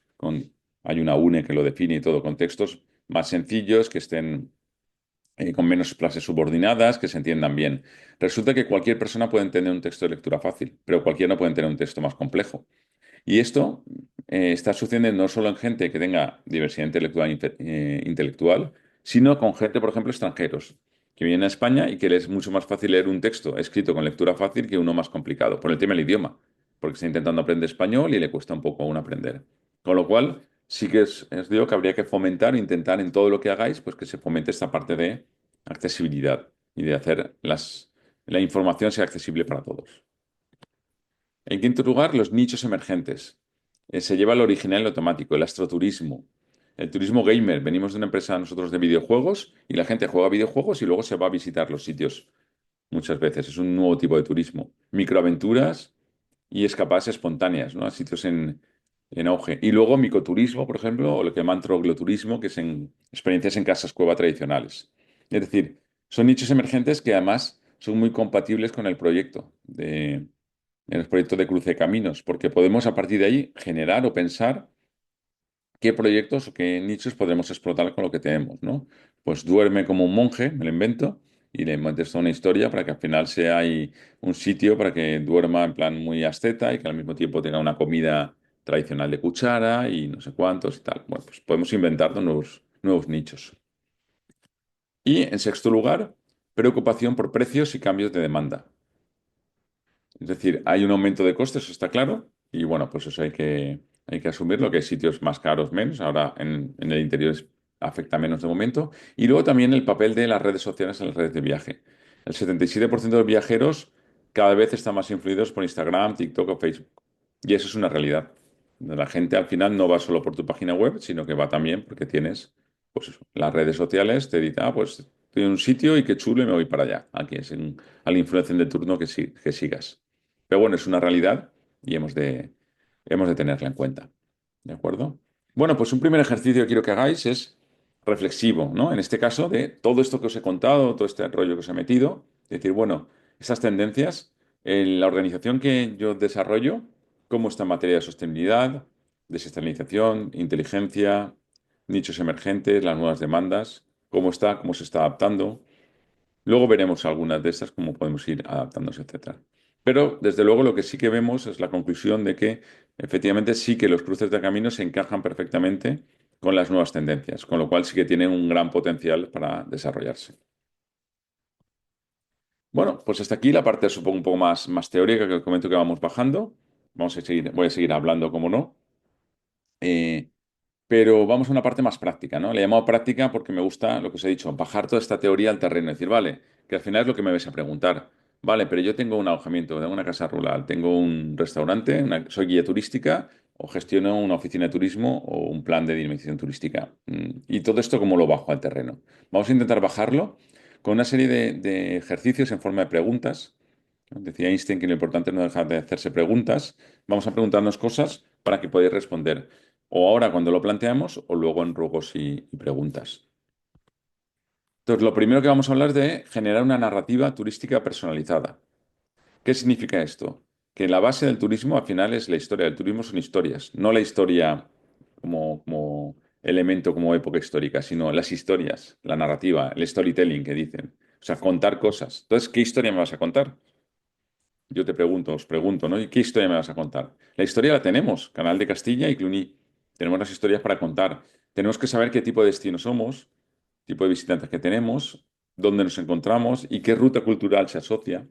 Speaker 1: Hay una UNE que lo define y todo, con textos más sencillos que estén con menos clases subordinadas, que se entiendan bien. Resulta que cualquier persona puede entender un texto de lectura fácil, pero cualquiera no puede entender un texto más complejo. Y esto está sucediendo no solo en gente que tenga diversidad intelectual, intelectual, sino con gente, por ejemplo, extranjeros, que vienen a España y que les es mucho más fácil leer un texto escrito con lectura fácil que uno más complicado, por el tema del idioma, porque está intentando aprender español y le cuesta un poco aún aprender. Con lo cual, sí que os digo que habría que fomentar, intentar en todo lo que hagáis, pues que se fomente esta parte de accesibilidad y de hacer la información sea accesible para todos. En quinto lugar, los nichos emergentes. Se lleva el original y el automático, el astroturismo, el turismo gamer. Venimos de una empresa nosotros de videojuegos y la gente juega videojuegos y luego se va a visitar los sitios muchas veces. Es un nuevo tipo de turismo. Microaventuras y escapadas espontáneas, ¿no? A sitios en auge. Y luego micoturismo, por ejemplo, o lo que llaman trogloturismo, que es en experiencias en casas cueva tradicionales. Es decir, son nichos emergentes que además son muy compatibles con el proyecto en el proyecto de cruce de caminos, porque podemos a partir de ahí generar o pensar qué proyectos o qué nichos podremos explotar con lo que tenemos, ¿no? Pues duerme como un monje, me lo invento, y le metes toda una historia para que al final sea ahí un sitio para que duerma en plan muy asceta y que al mismo tiempo tenga una comida tradicional de cuchara y no sé cuántos y tal. Bueno, pues podemos inventar nuevos nichos. Y en sexto lugar, preocupación por precios y cambios de demanda. Es decir, hay un aumento de costes, eso está claro, y bueno, pues eso hay que asumirlo, que hay sitios más caros menos, ahora en el interior afecta menos de momento, y luego también el papel de las redes sociales en las redes de viaje. El 77% de los viajeros cada vez están más influidos por Instagram, TikTok o Facebook, y eso es una realidad. La gente al final no va solo por tu página web, sino que va también porque tienes, pues eso, las redes sociales, te dicen, pues estoy en un sitio y qué chulo y me voy para allá. Aquí es al influencer de turno que sigas. Pero bueno, es una realidad y hemos de tenerla en cuenta. ¿De acuerdo? Bueno, pues un primer ejercicio que quiero que hagáis es reflexivo, ¿no? En este caso, de todo esto que os he contado, todo este rollo que os he metido, decir, bueno, esas tendencias, en la organización que yo desarrollo, cómo está en materia de sostenibilidad, desestabilización, inteligencia, nichos emergentes, las nuevas demandas, cómo está, cómo se está adaptando. Luego veremos algunas de estas, cómo podemos ir adaptándose, etcétera. Pero, desde luego, lo que sí que vemos es la conclusión de que, efectivamente, sí que los cruces de caminos se encajan perfectamente con las nuevas tendencias, con lo cual sí que tienen un gran potencial para desarrollarse. Bueno, pues hasta aquí la parte, supongo, un poco más teórica que os comento que vamos bajando. Voy a seguir hablando, como no. Eh, Pero vamos a una parte más práctica, ¿no? Le he llamado práctica porque me gusta lo que os he dicho, bajar toda esta teoría al terreno. Es decir, vale, que al final es lo que me vais a preguntar. Vale, pero yo tengo un alojamiento, tengo una casa rural, tengo un restaurante, soy guía turística o gestiono una oficina de turismo o un plan de dinamización turística. Y todo esto, ¿cómo lo bajo al terreno? Vamos a intentar bajarlo con una serie de ejercicios en forma de preguntas. Decía Einstein que lo importante es no dejar de hacerse preguntas. Vamos a preguntarnos cosas para que podáis responder. O ahora cuando lo planteamos o luego en ruegos y preguntas. Entonces, lo primero que vamos a hablar es de generar una narrativa turística personalizada. ¿Qué significa esto? Que la base del turismo al final es la historia. El turismo son historias, no la historia como elemento, como época histórica, sino las historias, la narrativa, el storytelling que dicen. O sea, contar cosas. Entonces, ¿qué historia me vas a contar? Yo te pregunto, os pregunto, ¿no? ¿Y qué historia me vas a contar? La historia la tenemos, Canal de Castilla y Cluny. Tenemos las historias para contar. Tenemos que saber qué tipo de destino somos, tipo de visitantes que tenemos, dónde nos encontramos y qué ruta cultural se asocia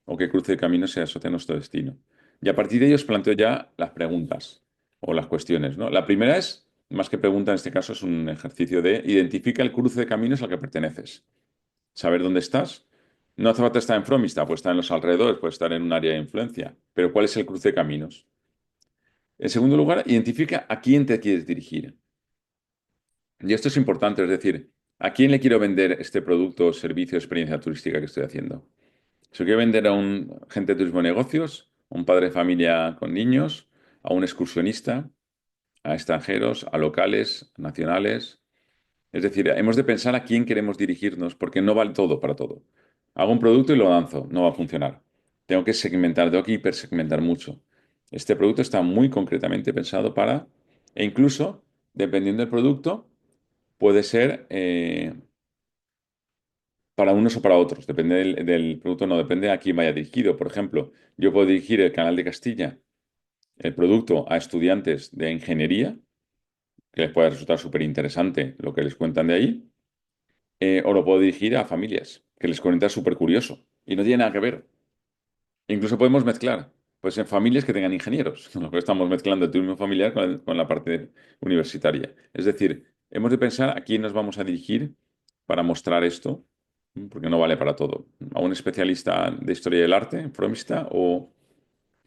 Speaker 1: o qué cruce de caminos se asocia a nuestro destino. Y a partir de ello os planteo ya las preguntas o las cuestiones, ¿no? La primera es, más que pregunta en este caso, es un ejercicio de identifica el cruce de caminos al que perteneces, saber dónde estás. No hace falta estar en Fromista, puede estar en los alrededores, puede estar en un área de influencia. Pero ¿cuál es el cruce de caminos? En segundo lugar, identifica a quién te quieres dirigir. Y esto es importante, es decir, ¿a quién le quiero vender este producto, servicio, experiencia turística que estoy haciendo? ¿Se lo quiero vender a un agente de turismo de negocios, a un padre de familia con niños, a un excursionista, a extranjeros, a locales, a nacionales? Es decir, hemos de pensar a quién queremos dirigirnos, porque no vale todo para todo. Hago un producto y lo lanzo, no va a funcionar. Tengo que segmentar, tengo que hipersegmentar mucho. Este producto está muy concretamente pensado para, e incluso, dependiendo del producto, puede ser para unos o para otros. Depende del producto, no depende a quién vaya dirigido. Por ejemplo, yo puedo dirigir el Canal de Castilla, el producto a estudiantes de ingeniería, que les puede resultar súper interesante lo que les cuentan de ahí, o lo puedo dirigir a familias, que les cuenta súper curioso y no tiene nada que ver. Incluso podemos mezclar, pues en familias que tengan ingenieros, lo que estamos mezclando el turismo familiar con la parte universitaria. Es decir, hemos de pensar a quién nos vamos a dirigir para mostrar esto, porque no vale para todo. A un especialista de historia del arte, fromista, o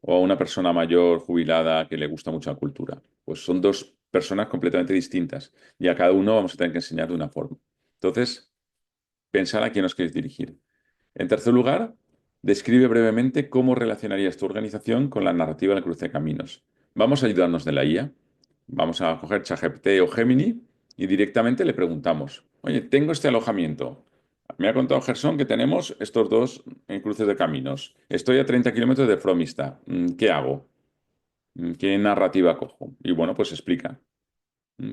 Speaker 1: a una persona mayor, jubilada, que le gusta mucho la cultura. Pues son dos personas completamente distintas y a cada uno vamos a tener que enseñar de una forma. Entonces, pensar a quién os queréis dirigir. En tercer lugar, describe brevemente cómo relacionarías tu organización con la narrativa del cruce de caminos. Vamos a ayudarnos de la IA. Vamos a coger ChatGPT o Gemini y directamente le preguntamos, oye, tengo este alojamiento. Me ha contado Gerson que tenemos estos dos cruces de caminos. Estoy a 30 kilómetros de Fromista. ¿Qué hago? ¿Qué narrativa cojo? Y bueno, pues explica.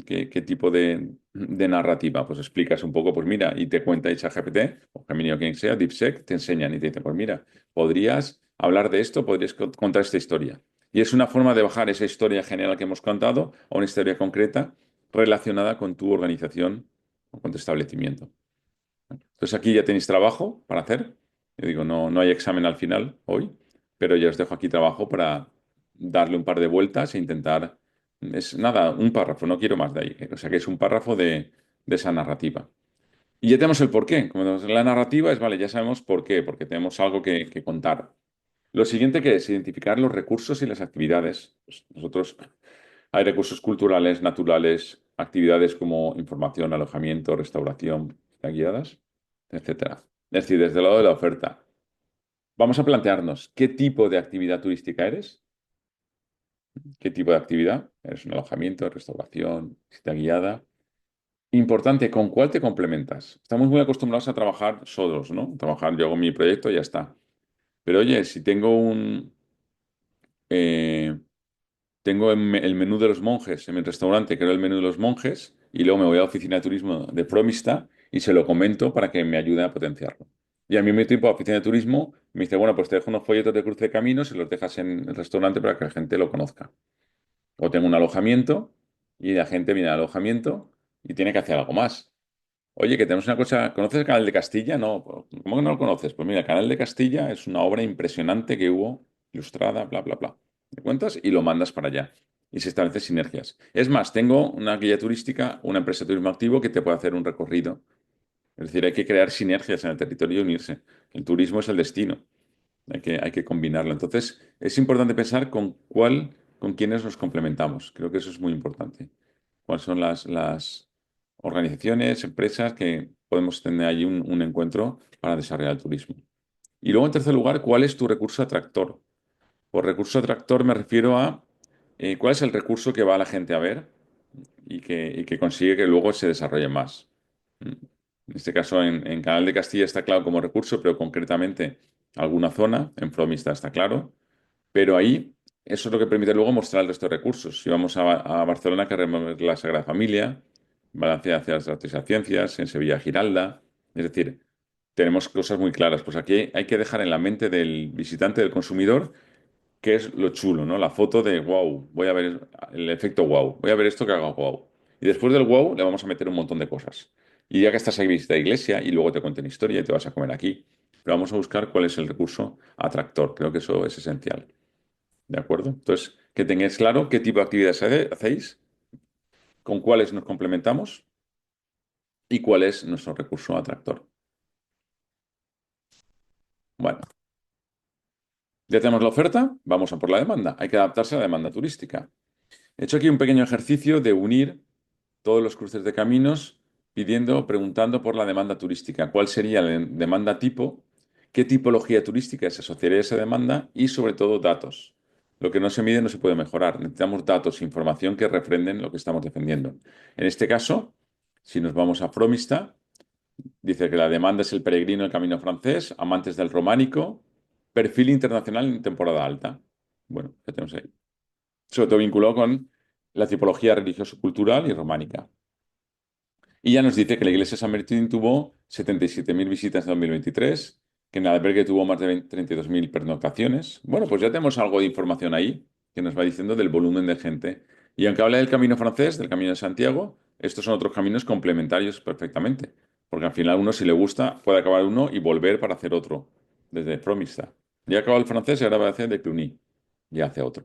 Speaker 1: ¿Qué tipo de narrativa? Pues explicas un poco, pues mira, y te cuenta ChatGPT o Gemini o quien sea, DeepSeek, te enseñan y te dicen, pues mira, podrías hablar de esto, podrías contar esta historia. Y es una forma de bajar esa historia general que hemos contado a una historia concreta relacionada con tu organización o con tu establecimiento. Entonces aquí ya tenéis trabajo para hacer. Yo digo, no, no hay examen al final hoy, pero ya os dejo aquí trabajo para darle un par de vueltas e intentar. Es nada, un párrafo, no quiero más de ahí. O sea que es un párrafo de esa narrativa. Y ya tenemos el porqué. Como tenemos la narrativa es, vale, ya sabemos por qué, porque tenemos algo que contar. Lo siguiente que es identificar los recursos y las actividades. Pues nosotros hay recursos culturales, naturales, actividades como información, alojamiento, restauración, guiadas, etcétera. Es decir, desde el lado de la oferta, vamos a plantearnos qué tipo de actividad turística eres, qué tipo de actividad. ¿Eres un alojamiento, restauración, visita guiada? Importante, ¿con cuál te complementas? Estamos muy acostumbrados a trabajar solos, ¿no? Trabajar, yo hago mi proyecto y ya está. Pero oye, si tengo eh, tengo el menú de los monjes en mi restaurante, creo el menú de los monjes, y luego me voy a la oficina de turismo de Promista y se lo comento para que me ayude a potenciarlo. Y al mismo tiempo, la oficina de turismo me dice, bueno, pues te dejo unos folletos de cruce de caminos y los dejas en el restaurante para que la gente lo conozca. O tengo un alojamiento y la gente viene al alojamiento y tiene que hacer algo más. Oye, que tenemos una cosa. ¿Conoces el Canal de Castilla? No. ¿Cómo que no lo conoces? Pues mira, el Canal de Castilla es una obra impresionante que hubo, ilustrada, bla, bla, bla. Le cuentas y lo mandas para allá. Y se establecen sinergias. Es más, tengo una guía turística, una empresa de turismo activo que te puede hacer un recorrido. Es decir, hay que crear sinergias en el territorio y unirse. El turismo es el destino. Hay que combinarlo. Entonces, es importante pensar con quiénes nos complementamos. Creo que eso es muy importante. ¿Cuáles son las organizaciones, empresas que podemos tener allí un encuentro para desarrollar el turismo? Y luego, en tercer lugar, ¿cuál es tu recurso atractor? Por recurso atractor me refiero a cuál es el recurso que va a la gente a ver y que consigue que luego se desarrolle más. En este caso, en Canal de Castilla está claro como recurso, pero concretamente alguna zona, en Fromista está claro, pero ahí eso es lo que permite luego mostrar el resto de recursos. Si vamos a Barcelona, queremos ver la Sagrada Familia, Valencia hacia las artes y las ciencias, en Sevilla Giralda, es decir, tenemos cosas muy claras. Pues aquí hay que dejar en la mente del visitante, del consumidor, qué es lo chulo, ¿no? La foto de wow, voy a ver el efecto wow, voy a ver esto que haga wow. Y después del wow le vamos a meter un montón de cosas. Y ya que estás ahí, visita la iglesia y luego te cuenten historia y te vas a comer aquí. Pero vamos a buscar cuál es el recurso atractor. Creo que eso es esencial. ¿De acuerdo? Entonces, que tengáis claro qué tipo de actividades hacéis, con cuáles nos complementamos y cuál es nuestro recurso atractor. Bueno, ya tenemos la oferta, vamos a por la demanda. Hay que adaptarse a la demanda turística. He hecho aquí un pequeño ejercicio de unir todos los cruces de caminos pidiendo, preguntando por la demanda turística. ¿Cuál sería la demanda tipo? ¿Qué tipología turística se asociaría a esa demanda? Y sobre todo datos. Lo que no se mide no se puede mejorar. Necesitamos datos, información que refrenden lo que estamos defendiendo. En este caso, si nos vamos a Fromista, dice que la demanda es el peregrino del camino francés, amantes del románico, perfil internacional en temporada alta. Bueno, ya tenemos ahí. Sobre todo vinculado con la tipología religioso-cultural y románica. Y ya nos dice que la iglesia de San Martín tuvo 77.000 visitas en 2023, que en el albergue tuvo más de 32.000 pernoctaciones. Bueno, pues ya tenemos algo de información ahí que nos va diciendo del volumen de gente. Y aunque habla del camino francés, del camino de Santiago, estos son otros caminos complementarios perfectamente. Porque al final uno, si le gusta, puede acabar uno y volver para hacer otro, desde Fromista. Ya ha acabado el francés y ahora va a hacer de Cluny. Y hace otro.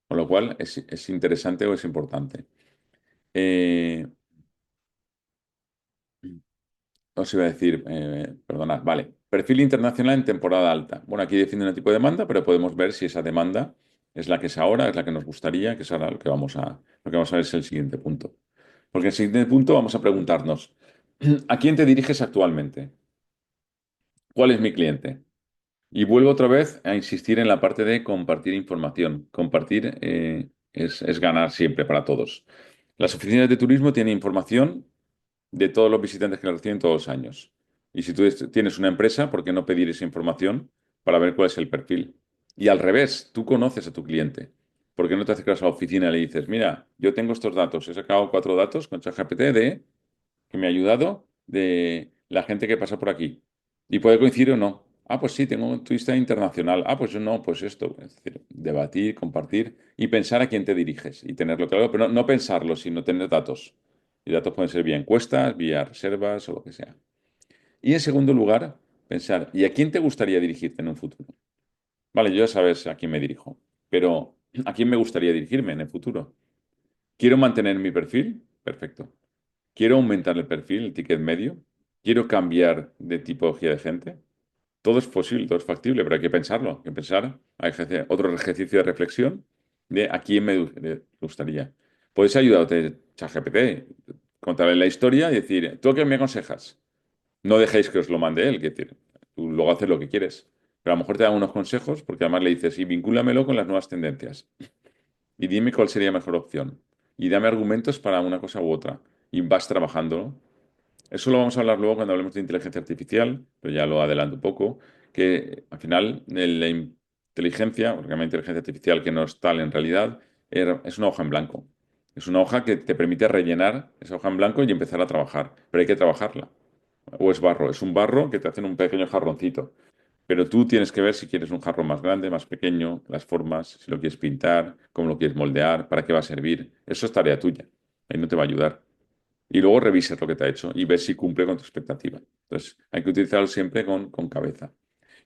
Speaker 1: Con lo cual es interesante o es importante. Eh, Os iba a decir, perdonad, vale. Perfil internacional en temporada alta. Bueno, aquí define un tipo de demanda, pero podemos ver si esa demanda es la que es ahora, es la que nos gustaría, que es ahora lo que vamos a ver es el siguiente punto. Porque en el siguiente punto vamos a preguntarnos, ¿a quién te diriges actualmente? ¿Cuál es mi cliente? Y vuelvo otra vez a insistir en la parte de compartir información. Compartir es ganar siempre para todos. Las oficinas de turismo tienen información de todos los visitantes que la reciben todos los años. Y si tú tienes una empresa, ¿por qué no pedir esa información para ver cuál es el perfil? Y al revés, tú conoces a tu cliente. ¿Por qué no te acercas a la oficina y le dices, mira, yo tengo estos datos, he sacado 4 datos con ChatGPT de que me ha ayudado de la gente que pasa por aquí. Y puede coincidir o no. Ah, pues sí, tengo un turista internacional. Ah, pues yo no, pues esto. Es decir, debatir, compartir y pensar a quién te diriges y tenerlo claro, pero no pensarlo, sino tener datos. Y datos pueden ser vía encuestas, vía reservas o lo que sea. Y en segundo lugar, pensar, ¿y a quién te gustaría dirigirte en un futuro? Vale, yo ya sabes a quién me dirijo, pero ¿a quién me gustaría dirigirme en el futuro? ¿Quiero mantener mi perfil? Perfecto. ¿Quiero aumentar el perfil, el ticket medio? ¿Quiero cambiar de tipología de gente? Todo es posible, todo es factible, pero hay que pensarlo, hay que pensar, hay que hacer otro ejercicio de reflexión de a quién me gustaría. Puedes ayudarte, ChatGPT, contarle la historia y decir, ¿tú qué me aconsejas? No dejéis que os lo mande él, que decir, tú luego haces lo que quieres. Pero a lo mejor te da unos consejos porque además le dices, y vincúlamelo con las nuevas tendencias. Y dime cuál sería la mejor opción. Y dame argumentos para una cosa u otra. Y vas trabajando. Eso lo vamos a hablar luego cuando hablemos de inteligencia artificial, pero ya lo adelanto un poco, que al final la inteligencia, porque la inteligencia artificial que no es tal en realidad, es una hoja en blanco. Es una hoja que te permite rellenar esa hoja en blanco y empezar a trabajar, pero hay que trabajarla. O es barro, es un barro que te hacen un pequeño jarroncito. Pero tú tienes que ver si quieres un jarrón más grande, más pequeño, las formas, si lo quieres pintar, cómo lo quieres moldear, para qué va a servir. Eso es tarea tuya. Ahí no te va a ayudar. Y luego revisas lo que te ha hecho y ves si cumple con tu expectativa. Entonces, hay que utilizarlo siempre con cabeza.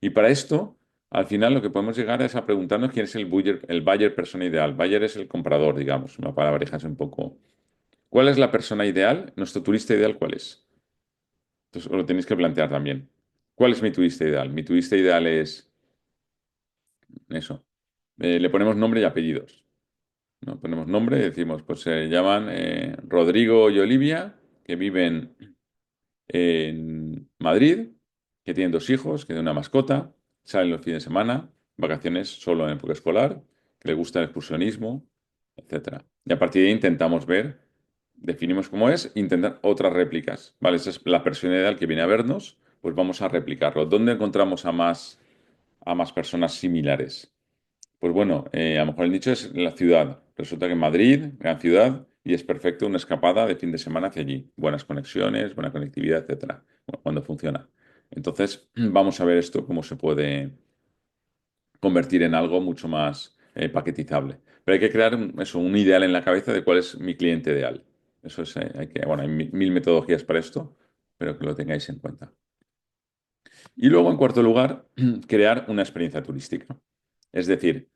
Speaker 1: Y para esto, al final, lo que podemos llegar es a preguntarnos quién es el buyer persona ideal. Buyer es el comprador, digamos, una palabreja es un poco. ¿Cuál es la persona ideal? ¿Nuestro turista ideal cuál es? Entonces, os lo tenéis que plantear también. ¿Cuál es mi turista ideal? Mi turista ideal es eso. Le ponemos nombre y apellidos, ¿no? Ponemos nombre y decimos, pues se llaman Rodrigo y Olivia, que viven en Madrid, que tienen 2 hijos, que tienen una mascota, salen los fines de semana, vacaciones solo en época escolar, que les gusta el excursionismo, etcétera. Y a partir de ahí intentamos ver, definimos cómo es, intentar otras réplicas, ¿vale? Esa es la persona ideal que viene a vernos, pues vamos a replicarlo. ¿Dónde encontramos a más personas similares? Pues bueno, a lo mejor el nicho es la ciudad. Resulta que Madrid, gran ciudad, y es perfecto una escapada de fin de semana hacia allí. Buenas conexiones, buena conectividad, etcétera. Bueno, cuando funciona. Entonces, vamos a ver esto cómo se puede convertir en algo mucho más paquetizable. Pero hay que crear un ideal en la cabeza de cuál es mi cliente ideal. Eso es, bueno, hay mil metodologías para esto, pero que lo tengáis en cuenta. Y luego, en cuarto lugar, crear una experiencia turística. Es decir,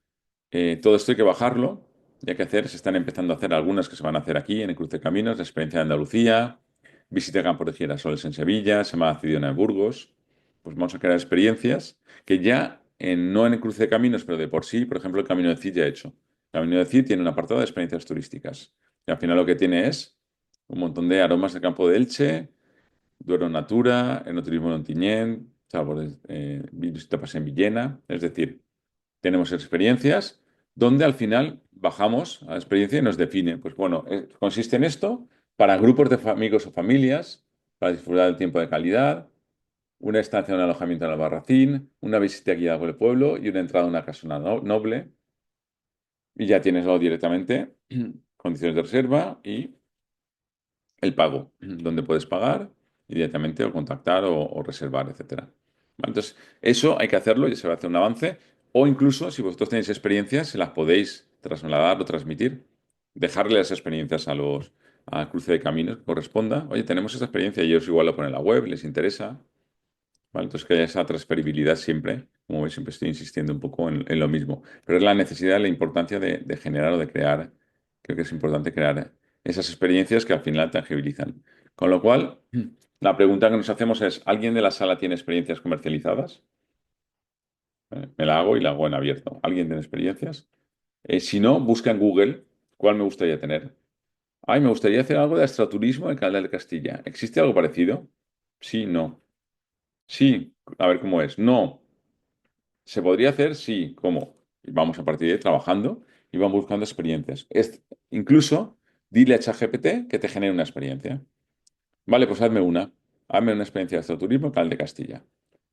Speaker 1: todo esto hay que bajarlo, y hay que hacer, se están empezando a hacer algunas que se van a hacer aquí en el Cruce de Caminos, la experiencia de Andalucía, visita a Campos de Girasoles en Sevilla, Semana Cidona en Burgos. Pues vamos a crear experiencias que ya, no en el Cruce de Caminos, pero de por sí, por ejemplo, el Camino de Cid ya he hecho. El Camino de Cid tiene un apartado de experiencias turísticas. Y al final lo que tiene es un montón de aromas de campo de Elche, Duero Natura, Enoturismo de Ontinyent, sabores, tapas en Villena. Es decir, tenemos experiencias donde al final bajamos a la experiencia y nos define. Pues bueno, consiste en esto para grupos de amigos o familias, para disfrutar del tiempo de calidad, una estancia en un alojamiento en Albarracín, una visita guiada por el pueblo y una entrada a una casona noble. Y ya tienes luego directamente condiciones de reserva y el pago, donde puedes pagar directamente o contactar o reservar, etcétera. ¿Vale? Entonces, eso hay que hacerlo y se va a hacer un avance. O incluso, si vosotros tenéis experiencias, se las podéis trasladar o transmitir. Dejarle las experiencias al cruce de caminos que corresponda. Oye, tenemos esa experiencia y ellos igual lo ponen en la web, les interesa. ¿Vale? Entonces, que haya esa transferibilidad siempre, como veis, siempre estoy insistiendo un poco en lo mismo. Pero es la necesidad, la importancia de generar o de crear, creo que es importante crear esas experiencias que al final tangibilizan. Con lo cual, la pregunta que nos hacemos es, ¿alguien de la sala tiene experiencias comercializadas? Me la hago y la hago en abierto. ¿Alguien tiene experiencias? Si no, busca en Google cuál me gustaría tener. Ay, me gustaría hacer algo de astroturismo en Canal de Castilla. ¿Existe algo parecido? Sí, no. Sí, a ver cómo es. No. ¿Se podría hacer? Sí. ¿Cómo? Y vamos a partir de ahí trabajando y vamos buscando experiencias. Incluso dile a ChatGPT que te genere una experiencia. Vale, pues hazme una. Hazme una experiencia de astroturismo en Canal de Castilla.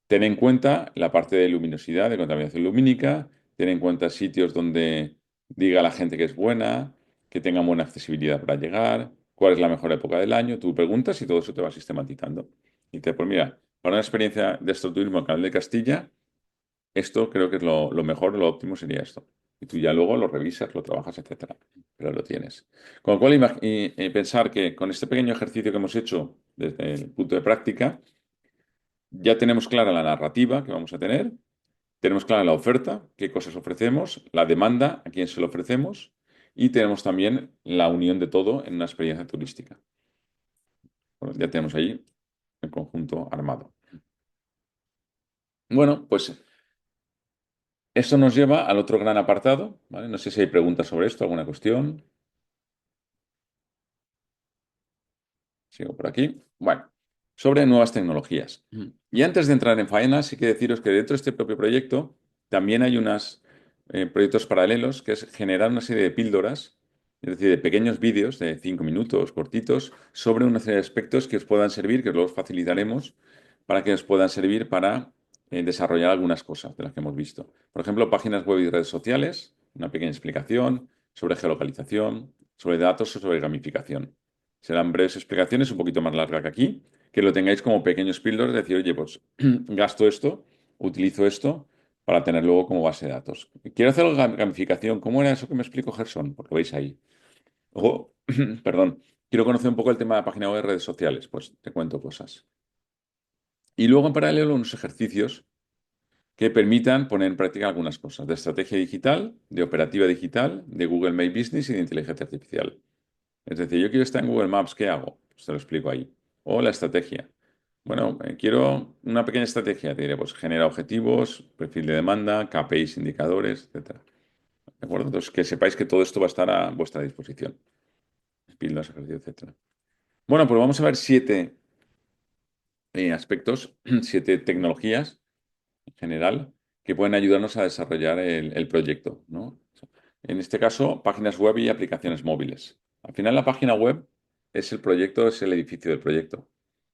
Speaker 1: Ten en cuenta la parte de luminosidad, de contaminación lumínica, ten en cuenta sitios donde diga la gente que es buena, que tengan buena accesibilidad para llegar, cuál es la mejor época del año. Tú preguntas y todo eso te va sistematizando. Y te, pues mira, para una experiencia de astroturismo en Canal de Castilla, esto creo que es lo mejor, lo óptimo sería esto. Y tú ya luego lo revisas, lo trabajas, etcétera. Pero lo tienes. Con lo cual, pensar que con este pequeño ejercicio que hemos hecho desde el punto de práctica, ya tenemos clara la narrativa que vamos a tener, tenemos clara la oferta, qué cosas ofrecemos, la demanda, a quién se lo ofrecemos, y tenemos también la unión de todo en una experiencia turística. Bueno, ya tenemos ahí el conjunto armado. Bueno, pues esto nos lleva al otro gran apartado, ¿vale? No sé si hay preguntas sobre esto, alguna cuestión. Sigo por aquí. Bueno, sobre nuevas tecnologías. Y antes de entrar en faena, sí que deciros que dentro de este propio proyecto también hay unos proyectos paralelos, que es generar una serie de píldoras, es decir, de pequeños vídeos de 5 minutos, cortitos, sobre una serie de aspectos que os puedan servir, que luego os facilitaremos, para que os puedan servir para desarrollar algunas cosas de las que hemos visto. Por ejemplo, páginas web y redes sociales, una pequeña explicación sobre geolocalización, sobre datos o sobre gamificación. Serán breves explicaciones, un poquito más larga que aquí, que lo tengáis como pequeños píldoras, decir, oye, pues gasto esto, utilizo esto para tener luego como base de datos. Quiero hacer gamificación. ¿Cómo era eso que me explicó Gerson? Porque lo veis ahí. Luego, perdón, quiero conocer un poco el tema de la página web de redes sociales. Pues te cuento cosas. Y luego en paralelo unos ejercicios que permitan poner en práctica algunas cosas de estrategia digital, de operativa digital, de Google My Business y de inteligencia artificial. Es decir, yo quiero estar en Google Maps, ¿qué hago? Pues te lo explico ahí. O la estrategia. Bueno, quiero una pequeña estrategia. Te diré, pues genera objetivos, perfil de demanda, KPIs, indicadores, etcétera. ¿De acuerdo? Entonces, que sepáis que todo esto va a estar a vuestra disposición. Píldoras, ejercicios, etcétera. Bueno, pues vamos a ver 7 aspectos, 7 tecnologías en general que pueden ayudarnos a desarrollar el proyecto, ¿no? En este caso, páginas web y aplicaciones móviles. Al final, la página web es el proyecto, es el edificio del proyecto.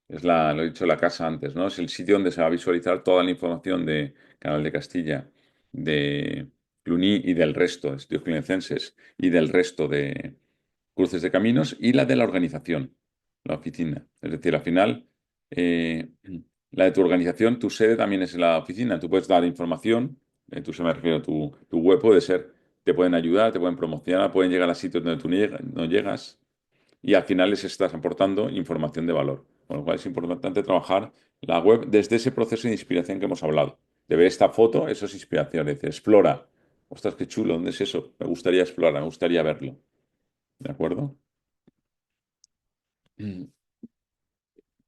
Speaker 1: Lo he dicho, la casa antes, ¿no? Es el sitio donde se va a visualizar toda la información de Canal de Castilla, de Cluny y del resto, de sitios cluniacenses y del resto de cruces de caminos y la de la organización, la oficina. Es decir, al final, eh, la de tu organización, tu sede también es la oficina. Tú puedes dar información, tú se me refiero, tu web puede ser, te pueden ayudar, te pueden promocionar, pueden llegar a sitios donde tú no llegas y al final les estás aportando información de valor. Con lo cual es importante trabajar la web desde ese proceso de inspiración que hemos hablado. De ver esta foto, eso es inspiración. Es decir, explora. Ostras, qué chulo, ¿dónde es eso? Me gustaría explorar, me gustaría verlo. ¿De acuerdo? Mm.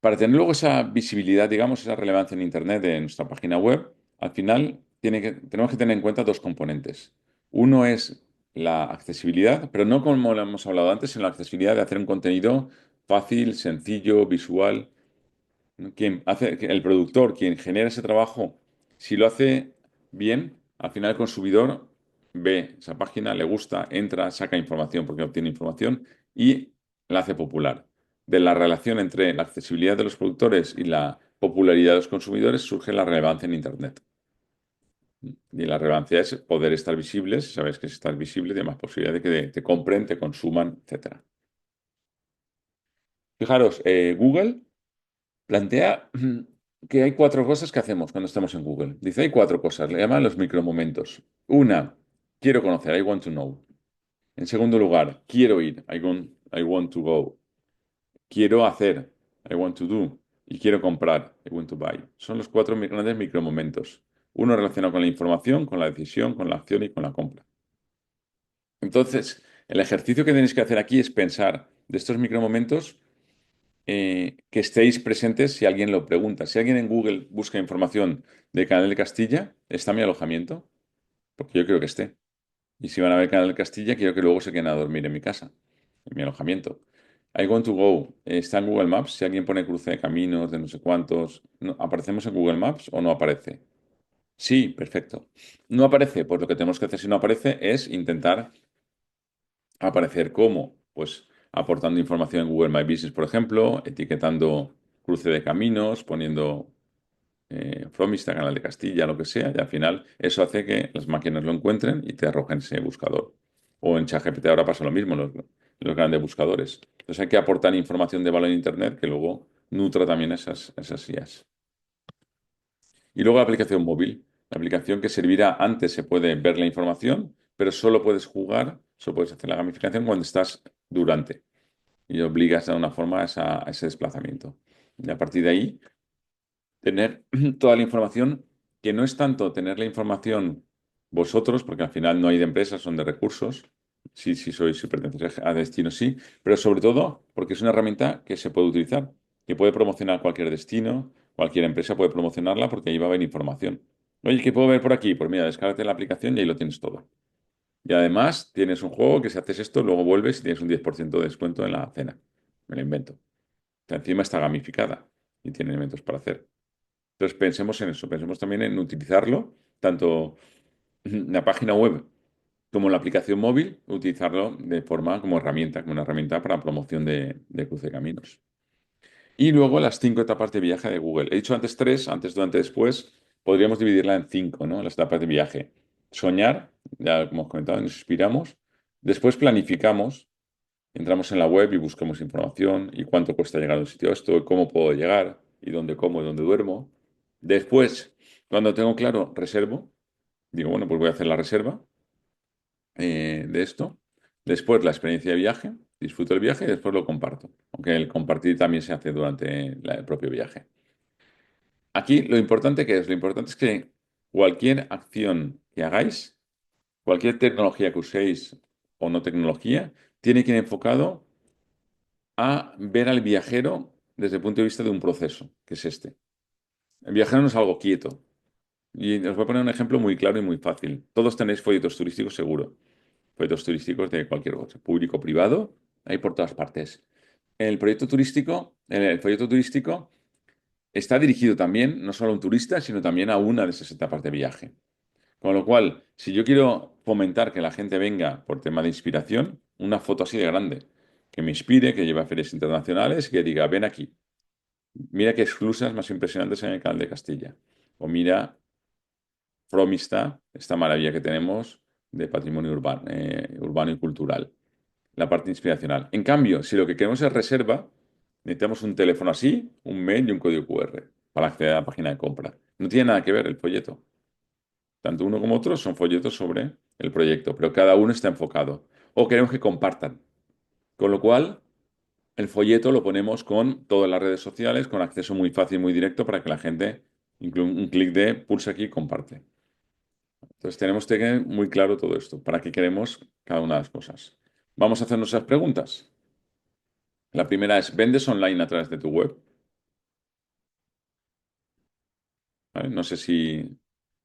Speaker 1: Para tener luego esa visibilidad, digamos, esa relevancia en Internet de nuestra página web, al final tenemos que tener en cuenta 2 componentes. Uno es la accesibilidad, pero no como lo hemos hablado antes, sino la accesibilidad de hacer un contenido fácil, sencillo, visual. Quien hace, el productor, quien genera ese trabajo, si lo hace bien, al final el consumidor ve esa página, le gusta, entra, saca información porque obtiene información y la hace popular. De la relación entre la accesibilidad de los productores y la popularidad de los consumidores surge la relevancia en Internet. Y la relevancia es poder estar visibles, sabes que si estás visible, tienes más posibilidad de que te compren, te consuman, etcétera. Fijaros, Google. Plantea que hay cuatro cosas que hacemos cuando estamos en Google. Dice, hay cuatro cosas, le llaman los micromomentos. Una, quiero conocer, I want to know. En segundo lugar, quiero ir, I want to go. Quiero hacer, I want to do. Y quiero comprar, I want to buy. Son los cuatro grandes micromomentos. Uno relacionado con la información, con la decisión, con la acción y con la compra. Entonces, el ejercicio que tenéis que hacer aquí es pensar de estos micromomentos que estéis presentes si alguien lo pregunta. Si alguien en Google busca información del Canal de Castilla, ¿está mi alojamiento? Porque yo creo que esté. Y si van a ver Canal de Castilla, quiero que luego se queden a dormir en mi casa, en mi alojamiento. I want to go. Está en Google Maps. Si alguien pone cruce de caminos, de no sé cuántos, ¿aparecemos en Google Maps o no aparece? Sí, perfecto. No aparece, pues lo que tenemos que hacer si no aparece es intentar aparecer como, pues aportando información en Google My Business, por ejemplo, etiquetando cruce de caminos, poniendo Fromista, Canal de Castilla, lo que sea, y al final eso hace que las máquinas lo encuentren y te arrojen ese buscador. O en ChatGPT ahora pasa lo mismo, los grandes buscadores. Entonces hay que aportar información de valor en Internet que luego nutra también esas IAs. Y luego la aplicación móvil. La aplicación que servirá antes se puede ver la información, pero solo puedes jugar, solo puedes hacer la gamificación cuando estás durante y obligas de alguna forma a ese desplazamiento. Y a partir de ahí, tener toda la información, que no es tanto tener la información vosotros, porque al final no hay de empresas, son de recursos. Sí, sí, si perteneces a destino, sí, pero sobre todo porque es una herramienta que se puede utilizar, que puede promocionar cualquier destino, cualquier empresa puede promocionarla porque ahí va a haber información. Oye, ¿qué puedo ver por aquí? Pues mira, descárgate la aplicación y ahí lo tienes todo. Y además tienes un juego que si haces esto, luego vuelves y tienes un 10% de descuento en la cena. Me lo invento. Que encima está gamificada y tiene elementos para hacer. Entonces pensemos en eso, pensemos también en utilizarlo, tanto la página web como la aplicación móvil, utilizarlo de forma como herramienta, como una herramienta para promoción de cruce de caminos. Y luego las 5 etapas de viaje de Google. He dicho antes tres, antes, durante, después. Podríamos dividirla en 5, ¿no? Las etapas de viaje. Soñar, ya como hemos comentado, nos inspiramos. Después planificamos, entramos en la web y buscamos información y cuánto cuesta llegar a un sitio esto, y cómo puedo llegar, y dónde como y dónde duermo. Después, cuando tengo claro, reservo. Digo, bueno, pues voy a hacer la reserva de esto. Después, la experiencia de viaje. Disfruto el viaje y después lo comparto. Aunque el compartir también se hace durante el propio viaje. Aquí lo importante que es, lo importante es que cualquier acción que hagáis, cualquier tecnología que uséis o no tecnología, tiene que ir enfocado a ver al viajero desde el punto de vista de un proceso, que es este. El viajero no es algo quieto. Y os voy a poner un ejemplo muy claro y muy fácil. Todos tenéis folletos turísticos seguro. Folletos turísticos de cualquier otro, público, privado, hay por todas partes. El folleto turístico está dirigido también no solo a un turista, sino también a una de esas etapas de viaje. Con lo cual, si yo quiero fomentar que la gente venga por tema de inspiración, una foto así de grande, que me inspire, que lleve a ferias internacionales y que diga, ven aquí, mira qué exclusas más impresionantes en el Canal de Castilla. O mira, Fromista, esta maravilla que tenemos de patrimonio urbano y cultural. La parte inspiracional. En cambio, si lo que queremos es reserva, necesitamos un teléfono así, un mail y un código QR para acceder a la página de compra. No tiene nada que ver el folleto. Tanto uno como otro son folletos sobre el proyecto, pero cada uno está enfocado. O queremos que compartan. Con lo cual, el folleto lo ponemos con todas las redes sociales, con acceso muy fácil, muy directo, para que la gente, un clic de pulsa aquí y comparte. Entonces tenemos que tener muy claro todo esto, para qué queremos cada una de las cosas. Vamos a hacernos esas preguntas. La primera es, ¿vendes online a través de tu web? ¿Vale? No sé si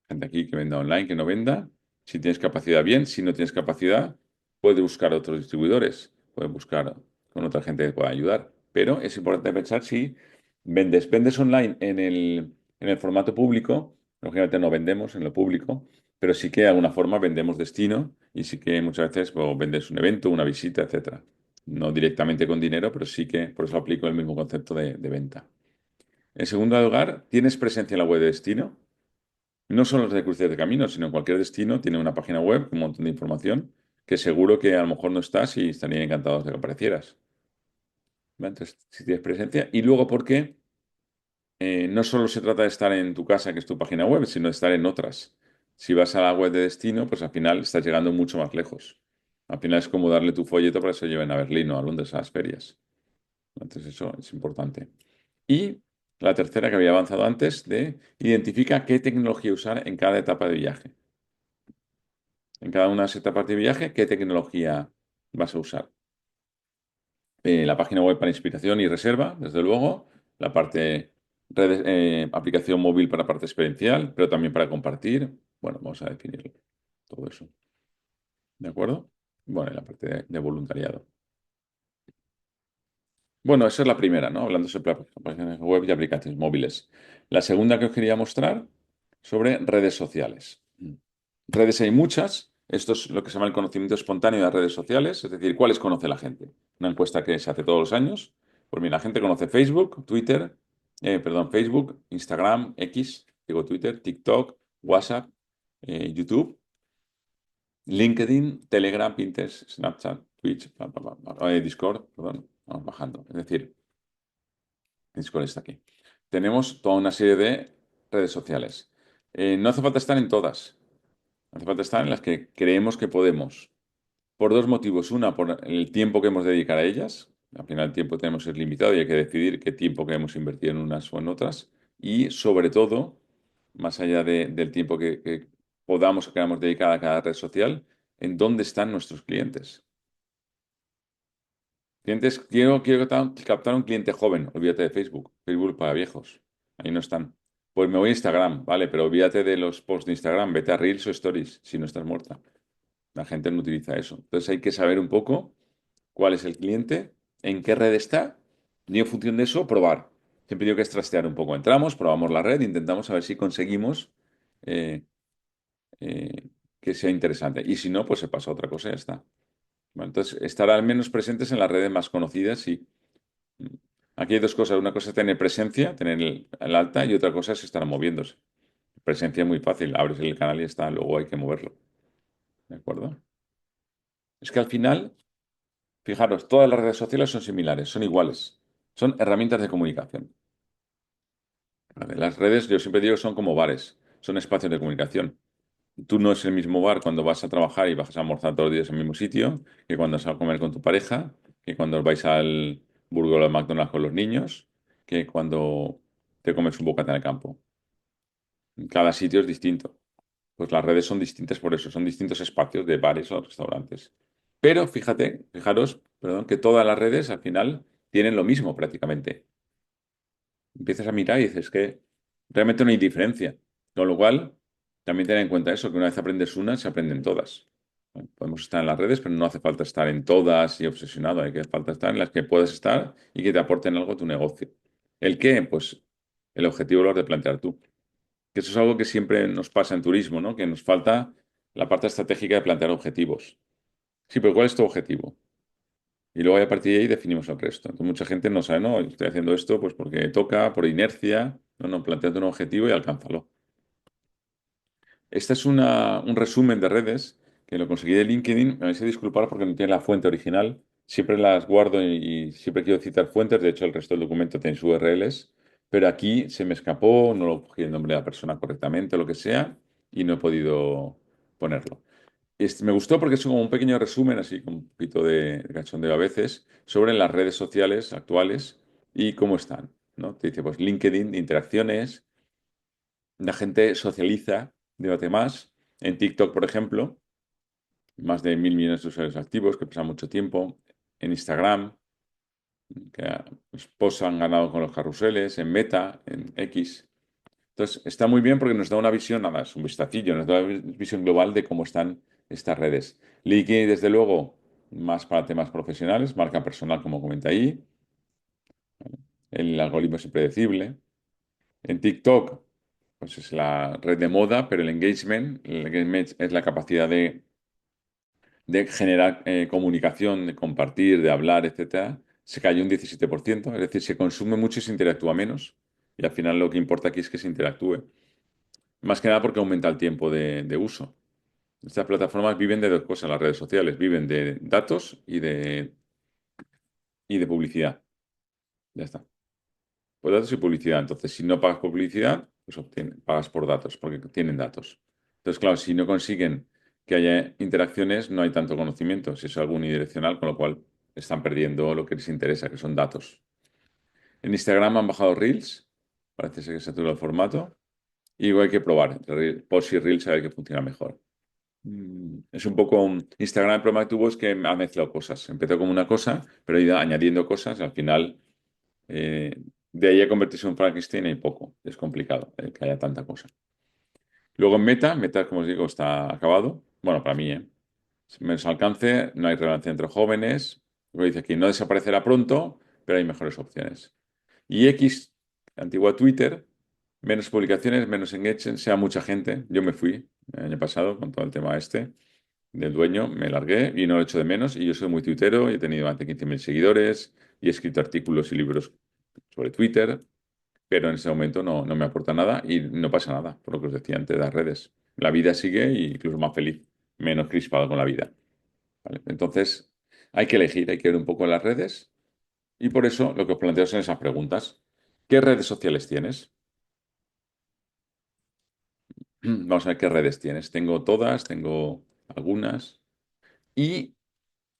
Speaker 1: gente aquí que venda online, que no venda. Si tienes capacidad, bien. Si no tienes capacidad, puedes buscar otros distribuidores. Puedes buscar con otra gente que pueda ayudar. Pero es importante pensar si vendes. Vendes online en el formato público. Lógicamente no vendemos en lo público, pero sí que de alguna forma vendemos destino y sí que muchas veces pues, vendes un evento, una visita, etcétera. No directamente con dinero, pero sí que por eso aplico el mismo concepto de venta. En segundo lugar, ¿tienes presencia en la web de destino? No solo los de cruces de camino, sino cualquier destino tiene una página web con un montón de información que seguro que a lo mejor no estás y estarían encantados de que aparecieras. ¿Vale? Entonces, si tienes presencia. Y luego, ¿por qué? no solo se trata de estar en tu casa, que es tu página web, sino de estar en otras. Si vas a la web de destino, pues al final estás llegando mucho más lejos. Al final es como darle tu folleto para que se lo lleven a Berlín o a Londres a las ferias. Entonces eso es importante. Y la tercera que había avanzado antes, de identifica qué tecnología usar en cada etapa de viaje. En cada una de las etapas de viaje, qué tecnología vas a usar. La página web para inspiración y reserva, desde luego. La parte aplicación móvil para parte experiencial, pero también para compartir. Bueno, vamos a definirlo. Todo eso. ¿De acuerdo? Bueno, y la parte de voluntariado. Bueno, esa es la primera, ¿no? Hablando sobre páginas web y aplicaciones móviles. La segunda que os quería mostrar sobre redes sociales. Redes hay muchas. Esto es lo que se llama el conocimiento espontáneo de las redes sociales, es decir, ¿cuáles conoce la gente? Una encuesta que se hace todos los años. Pues mira, la gente conoce Facebook, Twitter, perdón, Facebook, Instagram, X, digo Twitter, TikTok, WhatsApp, YouTube, LinkedIn, Telegram, Pinterest, Snapchat, Twitch, Discord, perdón, vamos bajando. Es decir, Discord está aquí. Tenemos toda una serie de redes sociales. No hace falta estar en todas. Hace falta estar en las que creemos que podemos. Por dos motivos. Una, por el tiempo que hemos de dedicar a ellas. Al final el tiempo tenemos que ser limitado y hay que decidir qué tiempo queremos invertir en unas o en otras. Y sobre todo, más allá del tiempo que podamos o queramos dedicar a cada red social, en dónde están nuestros clientes. Clientes, quiero captar un cliente joven. Olvídate de Facebook. Facebook para viejos. Ahí no están. Pues me voy a Instagram, vale, pero olvídate de los posts de Instagram. Vete a Reels o Stories si no estás muerta. La gente no utiliza eso. Entonces hay que saber un poco cuál es el cliente, en qué red está, y en función de eso, probar. Siempre digo que es trastear un poco. Entramos, probamos la red, intentamos a ver si conseguimos eh, eh, que sea interesante. Y si no, pues se pasa a otra cosa y ya está. Bueno, entonces, estar al menos presentes en las redes más conocidas, sí. Aquí hay dos cosas. Una cosa es tener presencia, tener el alta, y otra cosa es estar moviéndose. Presencia es muy fácil. Abres el canal y ya está. Luego hay que moverlo. ¿De acuerdo? Es que al final, fijaros, todas las redes sociales son similares, son iguales. Son herramientas de comunicación. ¿Vale? Las redes, yo siempre digo, son como bares, son espacios de comunicación. Tú no es el mismo bar cuando vas a trabajar y vas a almorzar todos los días en el mismo sitio, que cuando vas a comer con tu pareja, que cuando vais al burger o al McDonald's con los niños, que cuando te comes un bocata en el campo. Cada sitio es distinto. Pues las redes son distintas por eso, son distintos espacios de bares o restaurantes. Pero fijaros, perdón, que todas las redes al final tienen lo mismo prácticamente. Empiezas a mirar y dices que realmente no hay diferencia. Con lo cual, también ten en cuenta eso, que una vez aprendes una, se aprenden todas. Bueno, podemos estar en las redes, pero no hace falta estar en todas y obsesionado. Hay que falta estar en las que puedas estar y que te aporten algo a tu negocio. ¿El qué? Pues el objetivo lo has de plantear tú. Que eso es algo que siempre nos pasa en turismo, ¿no? Que nos falta la parte estratégica de plantear objetivos. Sí, pero ¿cuál es tu objetivo? Y luego a partir de ahí definimos el resto. Entonces mucha gente no sabe, no, estoy haciendo esto pues porque toca, por inercia. No, no, planteate un objetivo y alcánzalo. Este es un resumen de redes que lo conseguí de LinkedIn. Me vais a disculpar porque no tiene la fuente original. Siempre las guardo y siempre quiero citar fuentes. De hecho, el resto del documento tiene sus URLs. Pero aquí se me escapó, no lo cogí el nombre de la persona correctamente o lo que sea y no he podido ponerlo. Me gustó porque es como un pequeño resumen, así con un poquito de cachondeo a veces, sobre las redes sociales actuales y cómo están, ¿no? Te dice, pues LinkedIn, interacciones, la gente socializa, debate más. En TikTok, por ejemplo, más de 1.000 millones de usuarios activos que pasan mucho tiempo. En Instagram, que los posts han ganado con los carruseles. En Meta, en X. Entonces, está muy bien porque nos da una visión, nada, es un vistacillo, nos da una visión global de cómo están estas redes. LinkedIn, desde luego, más para temas profesionales, marca personal, como comenta ahí. El algoritmo es impredecible. En TikTok, pues es la red de moda, pero el engagement es la capacidad de generar comunicación, de compartir, de hablar, etcétera, se cayó un 17%. Es decir, se consume mucho y se interactúa menos. Y al final lo que importa aquí es que se interactúe. Más que nada porque aumenta el tiempo de uso. Estas plataformas viven de dos cosas, las redes sociales, viven de datos y de publicidad. Ya está. Pues datos y publicidad. Entonces, si no pagas por publicidad, pues pagas por datos, porque tienen datos. Entonces, claro, si no consiguen que haya interacciones, no hay tanto conocimiento, si es algo unidireccional, con lo cual están perdiendo lo que les interesa, que son datos. En Instagram han bajado Reels, parece ser que satura el formato, y igual hay que probar entre Post y Reels a ver qué funciona mejor. Es un poco Instagram, el problema que tuvo es que ha mezclado cosas. Empezó como una cosa, pero ha ido añadiendo cosas y al final eh, de ahí a convertirse en un Frankenstein hay poco. Es complicado que haya tanta cosa. Luego en Meta, como os digo, está acabado. Bueno, para mí, ¿eh? Menos alcance, no hay relevancia entre jóvenes. Luego dice aquí, no desaparecerá pronto, pero hay mejores opciones. Y X, antigua Twitter, menos publicaciones, menos engagement, sea mucha gente. Yo me fui el año pasado con todo el tema este del dueño, me largué y no lo echo de menos. Y yo soy muy tuitero y he tenido más de 15.000 seguidores y he escrito artículos y libros sobre Twitter, pero en ese momento no me aporta nada y no pasa nada, por lo que os decía antes de las redes. La vida sigue e incluso más feliz, menos crispado con la vida. ¿Vale? Entonces, hay que elegir, hay que ver un poco las redes y por eso lo que os planteo son esas preguntas. ¿Qué redes sociales tienes? Vamos a ver qué redes tienes. Tengo todas, tengo algunas. Y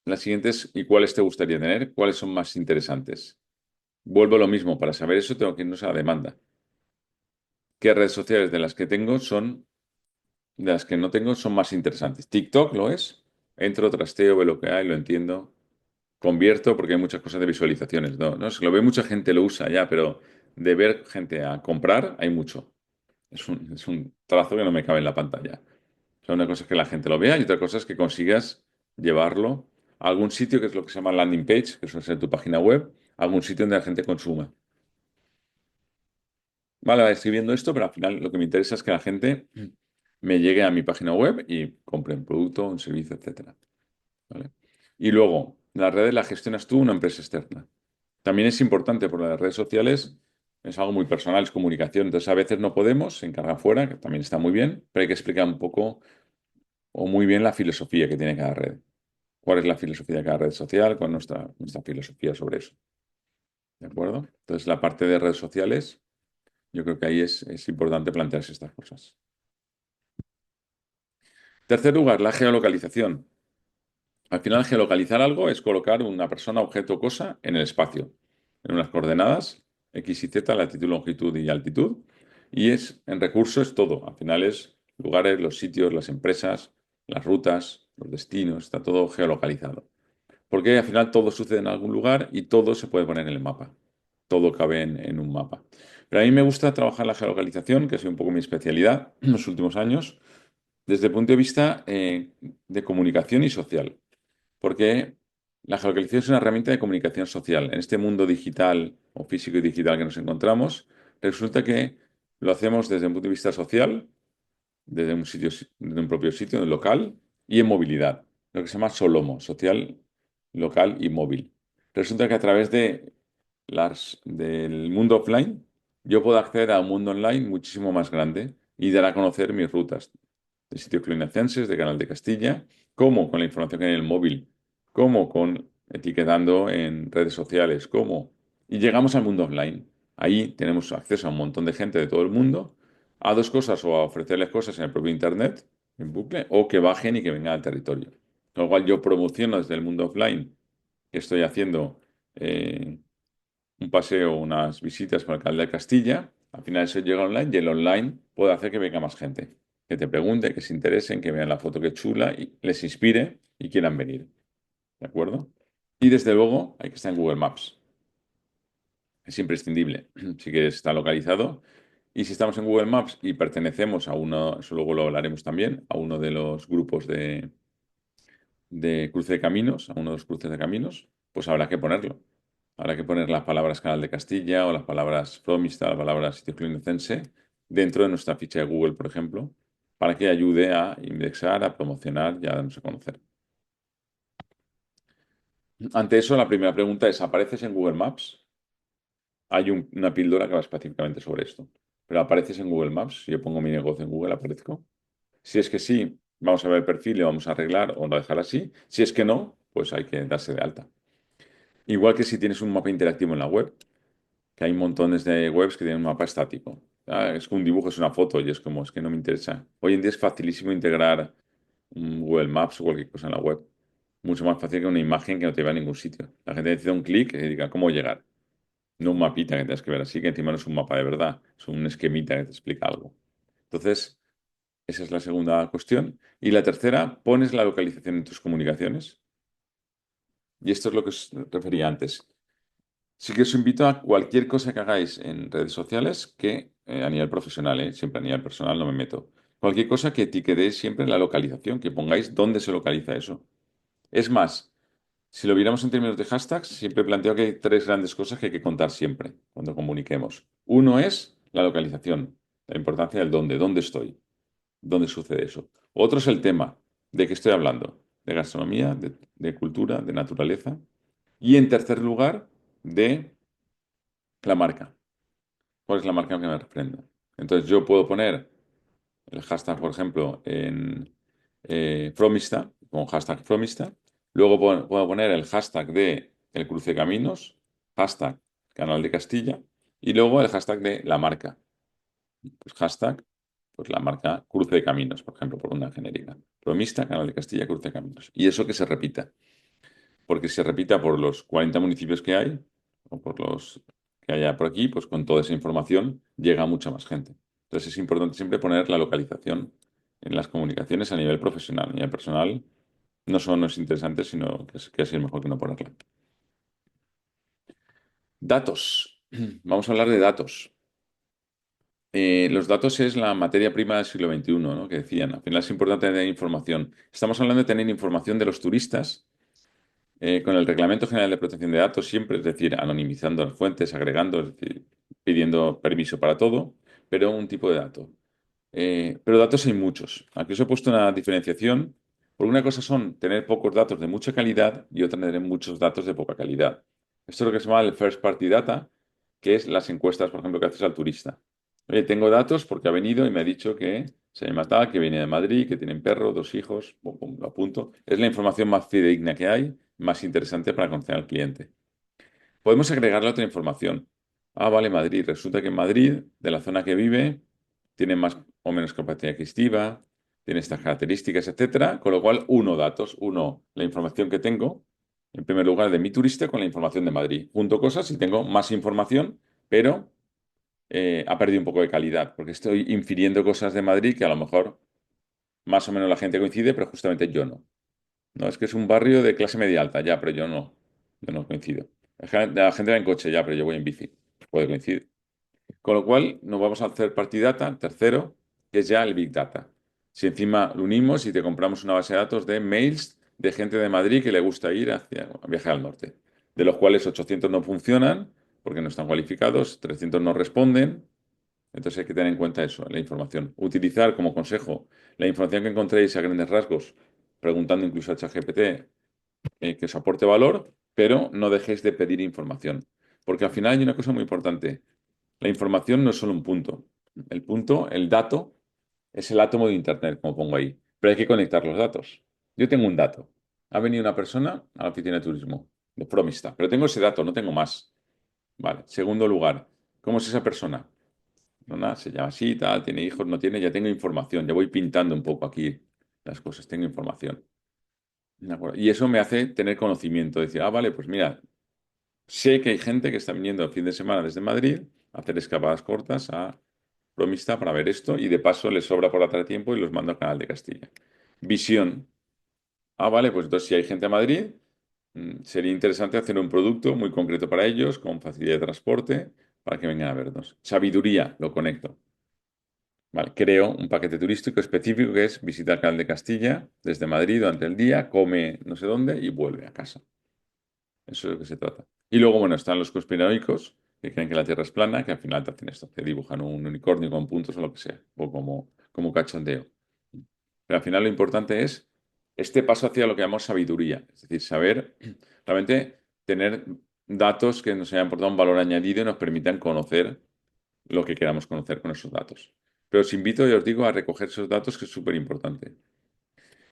Speaker 1: las siguientes, ¿y cuáles te gustaría tener? ¿Cuáles son más interesantes? Vuelvo a lo mismo, para saber eso tengo que irnos a la demanda. ¿Qué redes sociales de las que tengo son de las que no tengo son más interesantes? TikTok lo es. Entro, trasteo, veo lo que hay, lo entiendo. Convierto porque hay muchas cosas de visualizaciones. No, no, se lo ve mucha gente, lo usa ya, pero de ver gente a comprar hay mucho. Es un trazo que no me cabe en la pantalla. O sea, una cosa es que la gente lo vea y otra cosa es que consigas llevarlo a algún sitio que es lo que se llama landing page, que suele ser tu página web, a algún sitio donde la gente consuma. Vale, estoy viendo esto, pero al final lo que me interesa es que la gente me llegue a mi página web y compre un producto, un servicio, etcétera. ¿Vale? Y luego, las redes las gestionas tú, una empresa externa. También es importante porque las redes sociales es algo muy personal, es comunicación. Entonces, a veces no podemos, se encarga fuera, que también está muy bien, pero hay que explicar un poco o muy bien la filosofía que tiene cada red. ¿Cuál es la filosofía de cada red social? ¿Cuál es nuestra filosofía sobre eso? ¿De acuerdo? Entonces, la parte de redes sociales, yo creo que ahí es importante plantearse estas cosas. Tercer lugar, la geolocalización. Al final, geolocalizar algo es colocar una persona, objeto o cosa en el espacio, en unas coordenadas X y Z, latitud, longitud y altitud. Y en recursos es todo. Al final es lugares, los sitios, las empresas, las rutas, los destinos, está todo geolocalizado. Porque al final todo sucede en algún lugar y todo se puede poner en el mapa. Todo cabe en un mapa. Pero a mí me gusta trabajar la geolocalización, que ha sido un poco mi especialidad en los últimos años, desde el punto de vista de comunicación y social. Porque la geolocalización es una herramienta de comunicación social. En este mundo digital o físico y digital que nos encontramos, resulta que lo hacemos desde un punto de vista social, desde un sitio, desde un propio sitio, local, y en movilidad, lo que se llama Solomo, social, local y móvil. Resulta que a través del mundo offline, yo puedo acceder a un mundo online muchísimo más grande y dar a conocer mis rutas de sitios cluniacenses, de Canal de Castilla, como con la información que hay en el móvil, como con etiquetando en redes sociales, como. Y llegamos al mundo online. Ahí tenemos acceso a un montón de gente de todo el mundo a dos cosas, o a ofrecerles cosas en el propio Internet, en bucle, o que bajen y que vengan al territorio. Con lo cual yo promociono desde el mundo offline que estoy haciendo un paseo, unas visitas con el alcalde de Castilla. Al final eso llega online y el online puede hacer que venga más gente, que te pregunte, que se interesen, que vean la foto que chula y les inspire y quieran venir. ¿De acuerdo? Y desde luego hay que estar en Google Maps. Es imprescindible. Si quieres estar localizado. Y si estamos en Google Maps y pertenecemos a uno, eso luego lo hablaremos también, a uno de los grupos de cruce de caminos, a uno de los cruces de caminos, pues habrá que ponerlo. Habrá que poner las palabras Canal de Castilla o las palabras Fromista, las palabras Sitio Cluniacense dentro de nuestra ficha de Google, por ejemplo, para que ayude a indexar, a promocionar y a darnos a conocer. Ante eso, la primera pregunta es, ¿apareces en Google Maps? Hay una píldora que va específicamente sobre esto. Pero ¿apareces en Google Maps? Si yo pongo mi negocio en Google, ¿aparezco? Si es que sí, vamos a ver el perfil, le vamos a arreglar o no dejar así. Si es que no, pues hay que darse de alta. Igual que si tienes un mapa interactivo en la web, que hay montones de webs que tienen un mapa estático. Es que un dibujo es una foto y es como, es que no me interesa. Hoy en día es facilísimo integrar un Google Maps o cualquier cosa en la web. Mucho más fácil que una imagen que no te lleva a ningún sitio. La gente necesita un clic y diga cómo llegar. No un mapita que tengas que ver así, que encima no es un mapa de verdad, es un esquemita que te explica algo. Entonces, esa es la segunda cuestión. Y la tercera, pones la localización en tus comunicaciones. Y esto es lo que os refería antes. Sí que os invito a cualquier cosa que hagáis en redes sociales que a nivel profesional, siempre a nivel personal no me meto. Cualquier cosa que etiquetéis siempre en la localización, que pongáis dónde se localiza eso. Es más, si lo viéramos en términos de hashtags, siempre planteo que hay tres grandes cosas que hay que contar siempre cuando comuniquemos. Uno es la localización, la importancia del dónde estoy, dónde sucede eso. Otro es el tema, de qué estoy hablando, de gastronomía, de cultura, de naturaleza. Y en tercer lugar, de la marca. ¿Cuál es la marca que me representa? Entonces yo puedo poner el hashtag, por ejemplo, en Fromista, con hashtag Fromista. Luego puedo poner el hashtag de el cruce de caminos, hashtag Canal de Castilla, y luego el hashtag de la marca. Pues hashtag, pues la marca Cruce de Caminos, por ejemplo, por una genérica. Fromista, Canal de Castilla, Cruce de Caminos. Y eso que se repita, porque se repita por los 40 municipios que hay, o por los que haya por aquí, pues con toda esa información llega a mucha más gente. Entonces es importante siempre poner la localización en las comunicaciones a nivel profesional. A nivel personal no es interesante, sino que así es mejor que no ponerla. Datos. Vamos a hablar de datos. Los datos es la materia prima del siglo XXI, ¿no? Que decían. Al final es importante tener información. Estamos hablando de tener información de los turistas con el Reglamento General de Protección de Datos siempre, es decir, anonimizando las fuentes, agregando, es decir, pidiendo permiso para todo, pero un tipo de dato. Pero datos hay muchos. Aquí os he puesto una diferenciación. Por una cosa son tener pocos datos de mucha calidad y otra tener muchos datos de poca calidad. Esto es lo que se llama el first party data, que es las encuestas, por ejemplo, que haces al turista. Oye, tengo datos porque ha venido y me ha dicho que se llama tal, que viene de Madrid, que tiene un perro, dos hijos, pum, pum, lo apunto. Es la información más fidedigna que hay, más interesante para conocer al cliente. Podemos agregarle otra información. Ah, vale, Madrid. Resulta que en Madrid, de la zona que vive, tiene más o menos capacidad adquisitiva, tiene estas características, etcétera. Con lo cual, datos. La información que tengo, en primer lugar, de mi turista con la información de Madrid. Junto cosas y tengo más información, pero ha perdido un poco de calidad, porque estoy infiriendo cosas de Madrid que a lo mejor más o menos la gente coincide, pero justamente yo no. No, es que es un barrio de clase media alta, ya, pero yo no coincido. La gente va en coche, ya, pero yo voy en bici. Puede coincidir. Con lo cual, nos vamos a hacer party data, tercero, que es ya el Big Data. Si encima lo unimos y te compramos una base de datos de mails de gente de Madrid que le gusta ir hacia viajar al norte, de los cuales 800 no funcionan porque no están cualificados, 300 no responden. Entonces hay que tener en cuenta eso, la información. Utilizar como consejo la información que encontréis a grandes rasgos, preguntando incluso a ChatGPT que os aporte valor, pero no dejéis de pedir información. Porque al final hay una cosa muy importante. La información no es solo un punto. El punto, el dato, es el átomo de Internet, como pongo ahí. Pero hay que conectar los datos. Yo tengo un dato. Ha venido una persona a la oficina de turismo de Promista, pero tengo ese dato, no tengo más. Vale. Segundo lugar, ¿cómo es esa persona? No, nada, se llama así, tal, tiene hijos, no tiene, ya tengo información, ya voy pintando un poco aquí las cosas, tengo información. ¿De acuerdo? Y eso me hace tener conocimiento, decir, ah, vale, pues mira, sé que hay gente que está viniendo el fin de semana desde Madrid a hacer escapadas cortas a Promista para ver esto y de paso les sobra por atrás tiempo y los mando al Canal de Castilla. Visión. Ah, vale, pues entonces si hay gente a Madrid, sería interesante hacer un producto muy concreto para ellos, con facilidad de transporte, para que vengan a vernos. Sabiduría, lo conecto. Vale, creo un paquete turístico específico que es visitar el Canal de Castilla desde Madrid durante el día, come no sé dónde y vuelve a casa. Eso es lo que se trata. Y luego, bueno, están los conspiranoicos que creen que la Tierra es plana, que al final te hacen esto, que dibujan un unicornio con puntos o lo que sea, o como cachondeo. Pero al final lo importante es este paso hacia lo que llamamos sabiduría, es decir, saber realmente tener datos que nos hayan aportado un valor añadido y nos permitan conocer lo que queramos conocer con esos datos. Pero os invito, y os digo, a recoger esos datos, que es súper importante.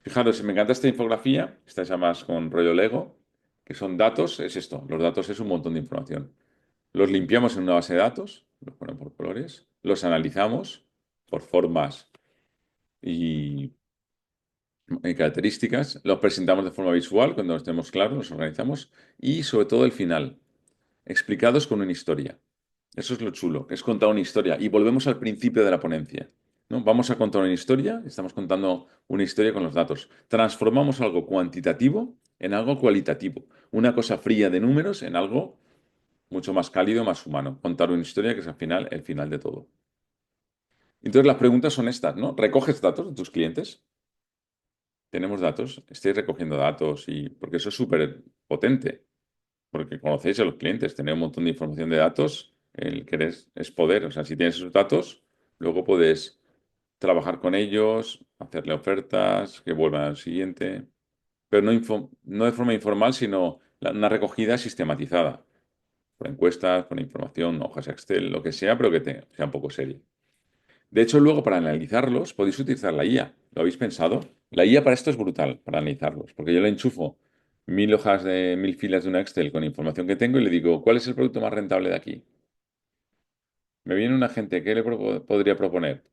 Speaker 1: Fijaros, me encanta esta infografía, esta es más con rollo Lego, que son datos, es esto, los datos es un montón de información. los limpiamos en una base de datos, los ponemos por colores, los analizamos por formas y características, los presentamos de forma visual cuando los tenemos claros, los organizamos y sobre todo el final, explicados con una historia. Eso es lo chulo, es contar una historia. Y volvemos al principio de la ponencia, ¿no? Vamos a contar una historia, estamos contando una historia con los datos. Transformamos algo cuantitativo en algo cualitativo. Una cosa fría de números en algo mucho más cálido, más humano. Contar una historia que es al final el final de todo. Entonces las preguntas son estas, ¿no? ¿Recoges datos de tus clientes? Tenemos datos, estáis recogiendo datos y porque eso es súper potente. Porque conocéis a los clientes, tener un montón de información de datos, el querer es poder. O sea, si tienes esos datos, luego puedes trabajar con ellos, hacerle ofertas, que vuelvan al siguiente. Pero no de forma informal, sino una recogida sistematizada, por encuestas, con información, hojas Excel, lo que sea, pero que sea un poco seria. De hecho, luego para analizarlos podéis utilizar la IA. ¿Lo habéis pensado? La IA para esto es brutal, para analizarlos, porque yo le enchufo 1000 hojas de 1000 filas de una Excel con información que tengo y le digo, ¿cuál es el producto más rentable de aquí? Me viene una gente, ¿qué le podría proponer?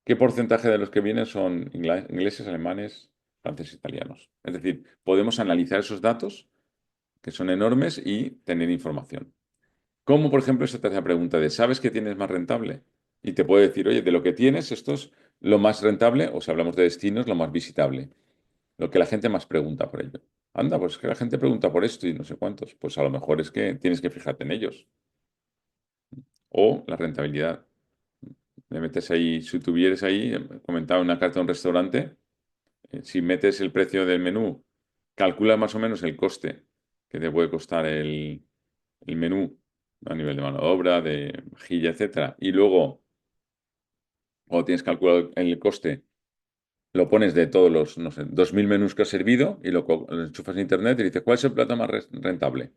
Speaker 1: ¿Qué porcentaje de los que vienen son ingleses, alemanes, franceses, italianos? Es decir, podemos analizar esos datos, que son enormes, y tener información. Como, por ejemplo, esta tercera pregunta de, ¿sabes qué tienes más rentable? Y te puede decir, oye, de lo que tienes, esto es lo más rentable, o si hablamos de destinos, lo más visitable, lo que la gente más pregunta por ello. Anda, pues es que la gente pregunta por esto y no sé cuántos. Pues a lo mejor es que tienes que fijarte en ellos. O la rentabilidad. Le metes ahí, si tuvieras ahí, comentaba una carta de un restaurante, si metes el precio del menú, calcula más o menos el coste que te puede costar el menú a nivel de mano de obra, de vajilla, etcétera, y luego, cuando tienes calculado el coste, lo pones de todos los, no sé, 2000 menús que has servido y lo enchufas a internet y dices, ¿cuál es el plato más rentable?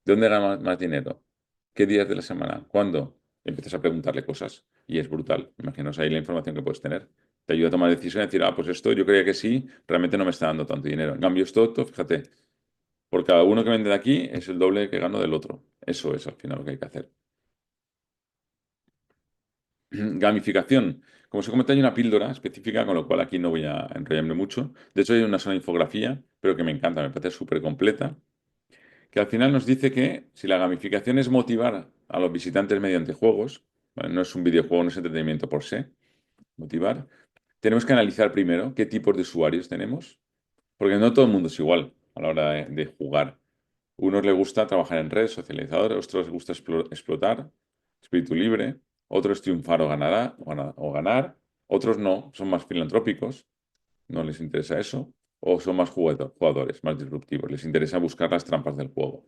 Speaker 1: ¿De dónde ganas más dinero? ¿Qué días de la semana? ¿Cuándo? Y empiezas a preguntarle cosas y es brutal. Imaginaos ahí la información que puedes tener. Te ayuda a tomar decisiones y decir, ah, pues esto yo creía que sí, realmente no me está dando tanto dinero. En cambio, esto, fíjate, por cada uno que vende de aquí es el doble que gano del otro. Eso es al final lo que hay que hacer. Gamificación. Como os he comentado, hay una píldora específica, con lo cual aquí no voy a enrollarme mucho. De hecho, hay una sola infografía, pero que me encanta, me parece súper completa, que al final nos dice que si la gamificación es motivar a los visitantes mediante juegos, ¿vale? No es un videojuego, no es entretenimiento por sí, motivar, tenemos que analizar primero qué tipos de usuarios tenemos, porque no todo el mundo es igual a la hora de jugar. Unos les gusta trabajar en red, socializador, otros les gusta explotar, espíritu libre, otros triunfar o ganar, otros no, son más filantrópicos, no les interesa eso, o son más jugadores, más disruptivos, les interesa buscar las trampas del juego.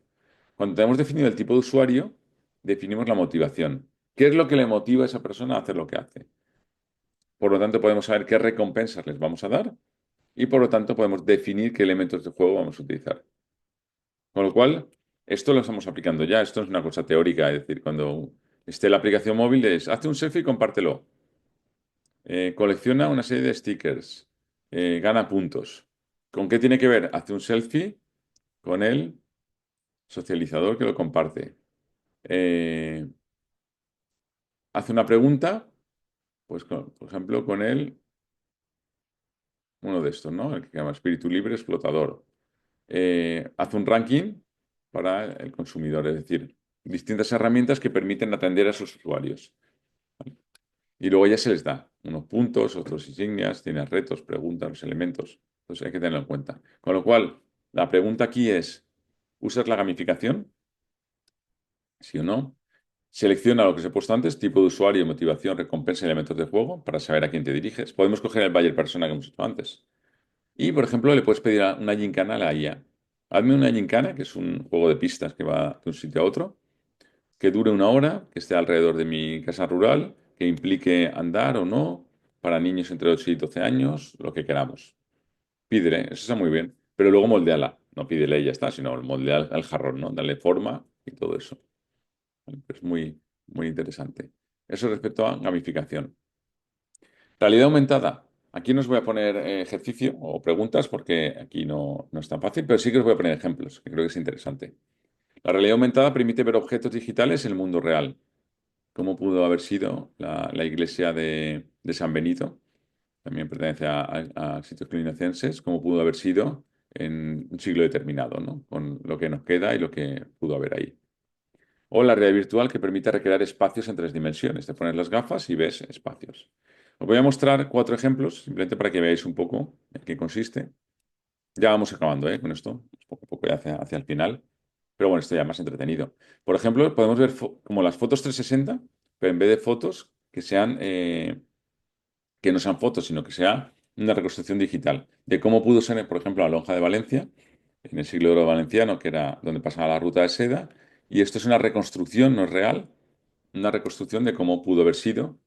Speaker 1: Cuando tenemos definido el tipo de usuario, definimos la motivación. ¿Qué es lo que le motiva a esa persona a hacer lo que hace? Por lo tanto, podemos saber qué recompensas les vamos a dar y por lo tanto podemos definir qué elementos de juego vamos a utilizar. Con lo cual, esto lo estamos aplicando ya, esto no es una cosa teórica, es decir, cuando esté la aplicación móvil es, hazte un selfie y compártelo. Colecciona una serie de stickers, gana puntos. ¿Con qué tiene que ver? Hace un selfie con el socializador que lo comparte. Eh, hace una pregunta, pues por ejemplo, con uno de estos, ¿no? El que se llama espíritu libre explotador. Hace un ranking para el consumidor, es decir, distintas herramientas que permiten atender a sus usuarios. Y luego ya se les da unos puntos, otros insignias, tienes retos, preguntas, los elementos. Entonces hay que tenerlo en cuenta. Con lo cual, la pregunta aquí es, ¿usas la gamificación? ¿Sí o no? Selecciona lo que os he puesto antes, tipo de usuario, motivación, recompensa y elementos de juego para saber a quién te diriges. Podemos coger el buyer persona que hemos hecho antes. Y, por ejemplo, le puedes pedir una gincana a la IA. Hazme una gincana, que es un juego de pistas que va de un sitio a otro, que dure 1 hora, que esté alrededor de mi casa rural, que implique andar o no, para niños entre 8 y 12 años, lo que queramos. Pídele, eso está muy bien, pero luego moldeala. No pídele y ya está, sino moldea al jarrón, ¿no? Dale forma y todo eso. Es muy, muy interesante. Eso respecto a gamificación. Realidad aumentada. Aquí no os voy a poner ejercicio o preguntas porque aquí no es tan fácil, pero sí que os voy a poner ejemplos, que creo que es interesante. La realidad aumentada permite ver objetos digitales en el mundo real. ¿Cómo pudo haber sido la iglesia de San Benito? También pertenece a sitios cluniacenses. ¿Cómo pudo haber sido en un siglo determinado, ¿no? Con lo que nos queda y lo que pudo haber ahí. O la realidad virtual que permite recrear espacios en tres dimensiones. Te pones las gafas y ves espacios. Os voy a mostrar cuatro ejemplos, simplemente para que veáis un poco en qué consiste. Ya vamos acabando, ¿eh? Con esto, poco a poco ya hacia el final. Pero bueno, esto ya más entretenido. Por ejemplo, podemos ver como las fotos 360, pero en vez de fotos que no sean fotos, sino que sea una reconstrucción digital de cómo pudo ser, por ejemplo, la lonja de Valencia, en el siglo de oro valenciano, que era donde pasaba la ruta de seda. Y esto es una reconstrucción, no es real, una reconstrucción de cómo pudo haber sido,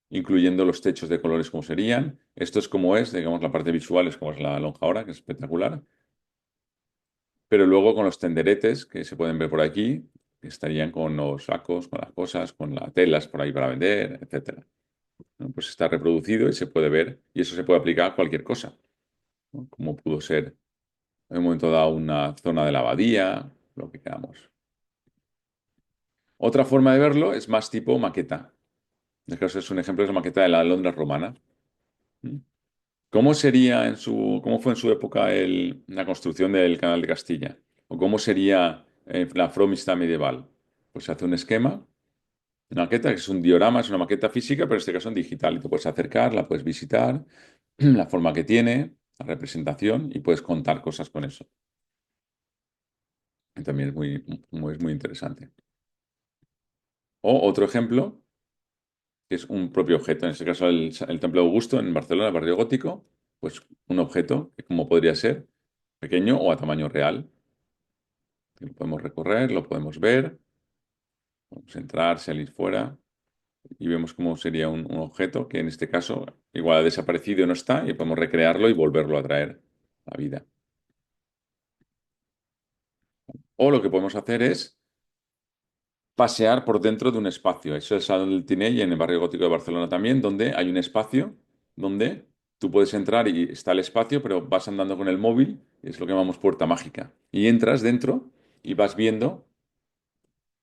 Speaker 1: incluyendo los techos de colores como serían. Esto es como es, digamos, la parte visual es como es la lonja ahora, que es espectacular. Pero luego con los tenderetes que se pueden ver por aquí, que estarían con los sacos, con las cosas, con las telas por ahí para vender, etcétera. ¿No? Pues está reproducido y se puede ver, y eso se puede aplicar a cualquier cosa, ¿no? Como pudo ser en un momento dado una zona de la abadía, lo que queramos. Otra forma de verlo es más tipo maqueta. En este caso es un ejemplo de la maqueta de la Londres romana. ¿Mm? ¿Cómo fue en su época la construcción del Canal de Castilla? ¿O cómo sería la Fromista medieval? Pues se hace un esquema, una maqueta, que es un diorama, es una maqueta física, pero en este caso en digital. Y te puedes acercar, la puedes visitar, la forma que tiene, la representación, y puedes contar cosas con eso. Y también es muy interesante. O otro ejemplo, que es un propio objeto, en este caso el Templo de Augusto en Barcelona, el barrio gótico, pues un objeto, que como podría ser, pequeño o a tamaño real. Lo podemos recorrer, lo podemos ver, podemos entrar, salir fuera y vemos cómo sería un objeto que en este caso igual ha desaparecido y no está y podemos recrearlo y volverlo a traer a vida. O lo que podemos hacer es pasear por dentro de un espacio. Eso es Salón del Tinell en el barrio gótico de Barcelona también, donde hay un espacio donde tú puedes entrar y está el espacio, pero vas andando con el móvil, es lo que llamamos puerta mágica. Y entras dentro y vas viendo